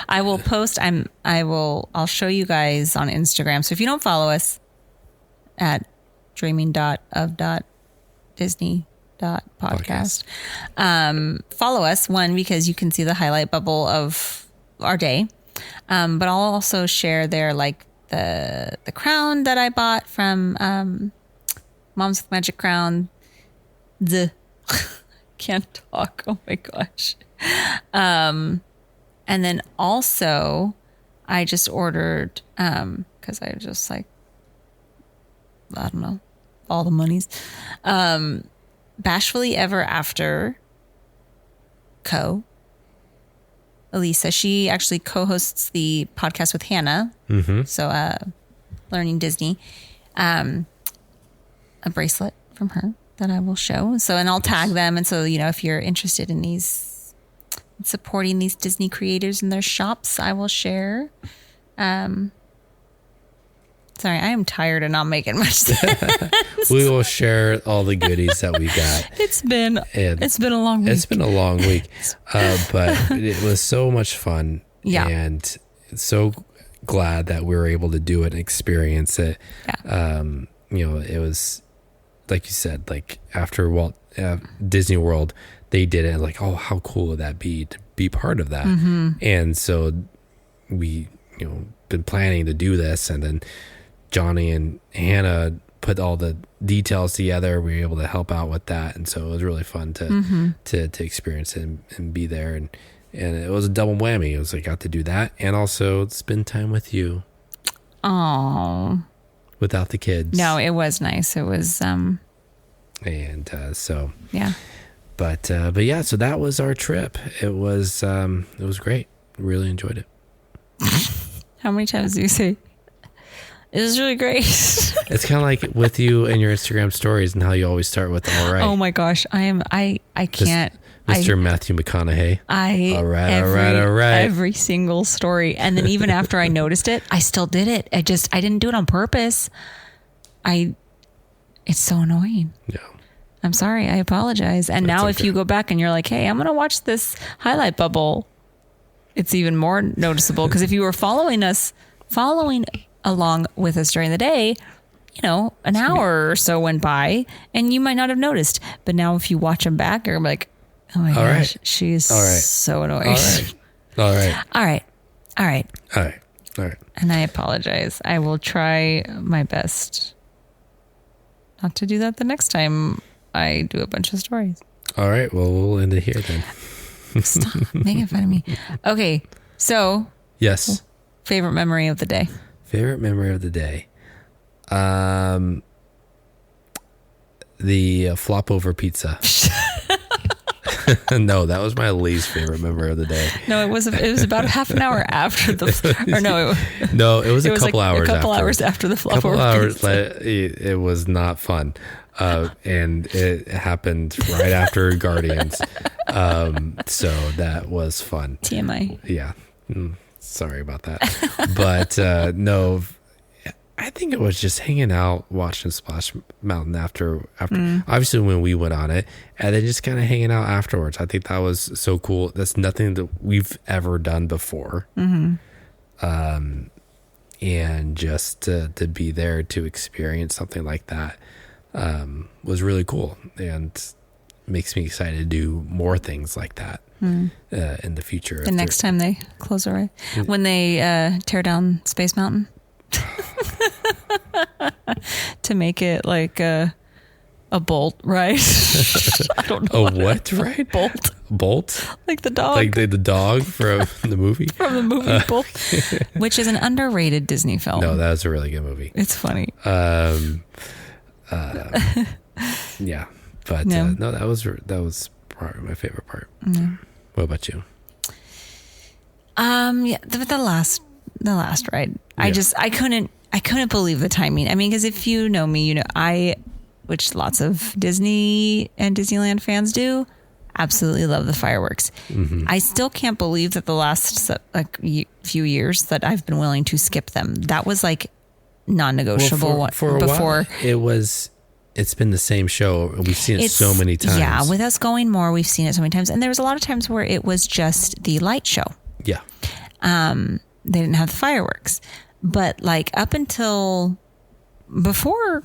I will post. I'll show you guys on Instagram. So if you don't follow us at dreaming.of.disney.podcast, follow us, one, because you can see the highlight bubble of our day. But I'll also share there like the crown that I bought from Moms with Magic Crown. Can't talk. Oh my gosh. And then also I just ordered, cause I just like, I don't know, all the monies, Bashfully Ever After Elisa, she actually co-hosts the podcast with Hannah. So, Learning Disney, a bracelet from her that I will show. So, and I'll tag them. And so, if you're interested in supporting these Disney creators in their shops, I will share. Sorry, I am tired and not making much sense. We will share all the goodies that we got. It's been a long week. It's been a long week, but it was so much fun. Yeah. And so glad that we were able to do it and experience it. Yeah. it was like you said, like after Disney World, they did it like, oh, how cool would that be to be part of that? And so we, been planning to do this, and then Johnny and Hannah put all the details together. We were able to help out with that, and so it was really fun to experience it and be there, and it was a double whammy. It was like, I got to do that and also spend time with you. Oh, without the kids. No, it was nice. It was and so yeah. But yeah, so that was our trip. It was great. Really enjoyed it. How many times do you say it was really great? It's kind of like with you and your Instagram stories and how you always start with all right. Oh my gosh, I can't. Mr. Matthew McConaughey. All right. Every single story. And then even after I noticed it, I still did it. I didn't do it on purpose. It's so annoying. Yeah. I'm sorry. I apologize. And now okay. if you go back and you're like, hey, I'm going to watch this highlight bubble, it's even more noticeable. Because if you were following along with us during the day, an hour or so went by and you might not have noticed. But now if you watch them back, you're like, oh my gosh, she's so annoying. All right. And I apologize. I will try my best not to do that the next time I do a bunch of stories. All right. Well, we'll end it here then. Stop making fun of me. Okay. So. Yes. Favorite memory of the day. Favorite memory of the day. The flop over pizza. No, that was my least favorite memory of the day. No, it was about half an hour after it was a couple hours. A couple hours after the flop over pizza. It was not fun, and it happened right after Guardians. So that was fun. TMI. Yeah, sorry about that, but no. I think it was just hanging out, watching Splash Mountain after obviously when we went on it, and then just kind of hanging out afterwards. I think that was so cool. That's nothing that we've ever done before. And just to be there to experience something like that was really cool, and makes me excited to do more things like that in the future. The next time they close the ride, when they tear down Space Mountain. To make it like a Bolt ride. I don't know. A what ride? Bolt? Like the dog. Like the dog from the movie? From the movie Bolt. Which is an underrated Disney film. No, that was a really good movie. It's funny. Yeah. But no, that was probably my favorite part. What about you? Yeah, the last ride. Yeah. I couldn't believe the timing. I mean, because if you know me, which lots of Disney and Disneyland fans do, absolutely love the fireworks. I still can't believe that the last few years that I've been willing to skip them. That was like non-negotiable. Well, for a while, it's been the same show. We've seen it so many times. Yeah, with us going more, we've seen it so many times. And there was a lot of times where it was just the light show. Yeah. They didn't have the fireworks. But like up until before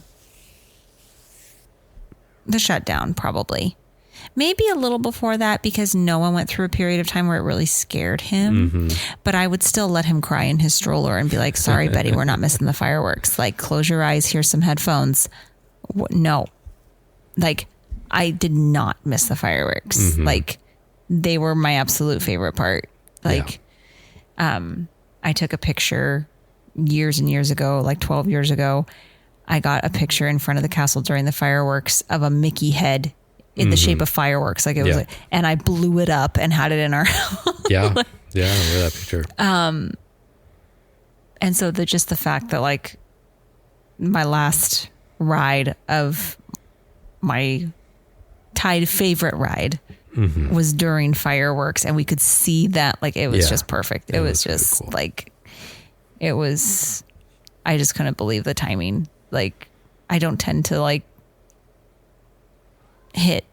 the shutdown, probably. Maybe a little before that, because Noah went through a period of time where it really scared him. But I would still let him cry in his stroller and be like, sorry, Betty, we're not missing the fireworks. Like, close your eyes. Here's some headphones. No. Like, I did not miss the fireworks. Like, they were my absolute favorite part. Like, I took a picture years and years ago, like 12 years ago. I got a picture in front of the castle during the fireworks of a Mickey head in the shape of fireworks. Like it was, and I blew it up and had it in our house. Yeah. Yeah. I remember that picture. And so just the fact that like my last ride of my Tide favorite ride was during fireworks, and we could see that, like, it was just perfect. It was just really cool. Like, I just couldn't believe the timing. Like, I don't tend to like hit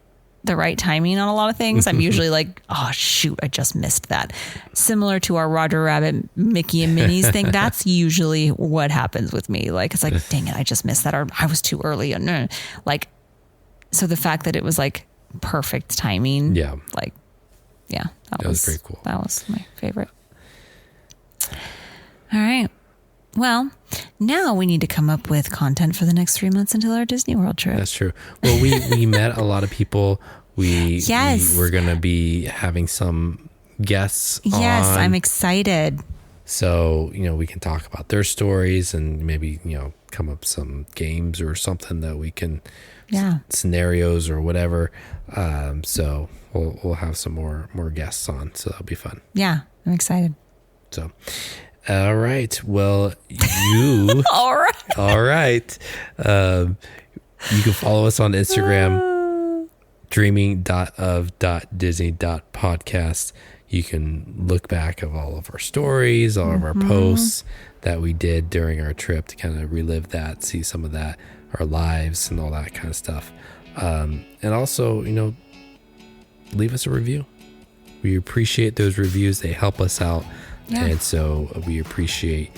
the right timing on a lot of things. I'm usually like, oh shoot, I just missed that. Similar to our Roger Rabbit, Mickey and Minnie's thing. That's usually what happens with me. Like, it's like, dang it, I just missed that, or I was too early. And like, so the fact that it was like perfect timing. Yeah. Like, yeah, that was pretty cool. That was my favorite. All right. Well, now we need to come up with content for the next 3 months until our Disney World trip. That's true. Well, we met a lot of people. Yes. We're going to be having some guests Yes, on. I'm excited. So, we can talk about their stories and maybe, come up with some games or something that we can, scenarios or whatever. So we'll have some more guests on. So that'll be fun. Yeah, I'm excited. So, all right. Well, you... All right. All right. You can follow us on Instagram, dreaming.of.disney.podcast. You can look back of all of our stories, all of our posts that we did during our trip to kind of relive that, see some of that, our lives and all that kind of stuff. And also, leave us a review. We appreciate those reviews. They help us out. Yeah. And so we appreciate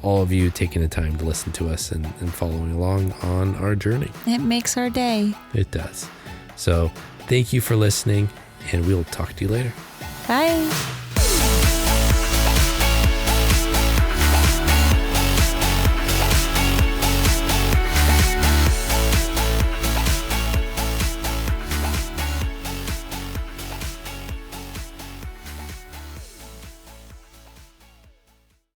all of you taking the time to listen to us and following along on our journey. It makes our day. It does. So thank you for listening, and we'll talk to you later. Bye.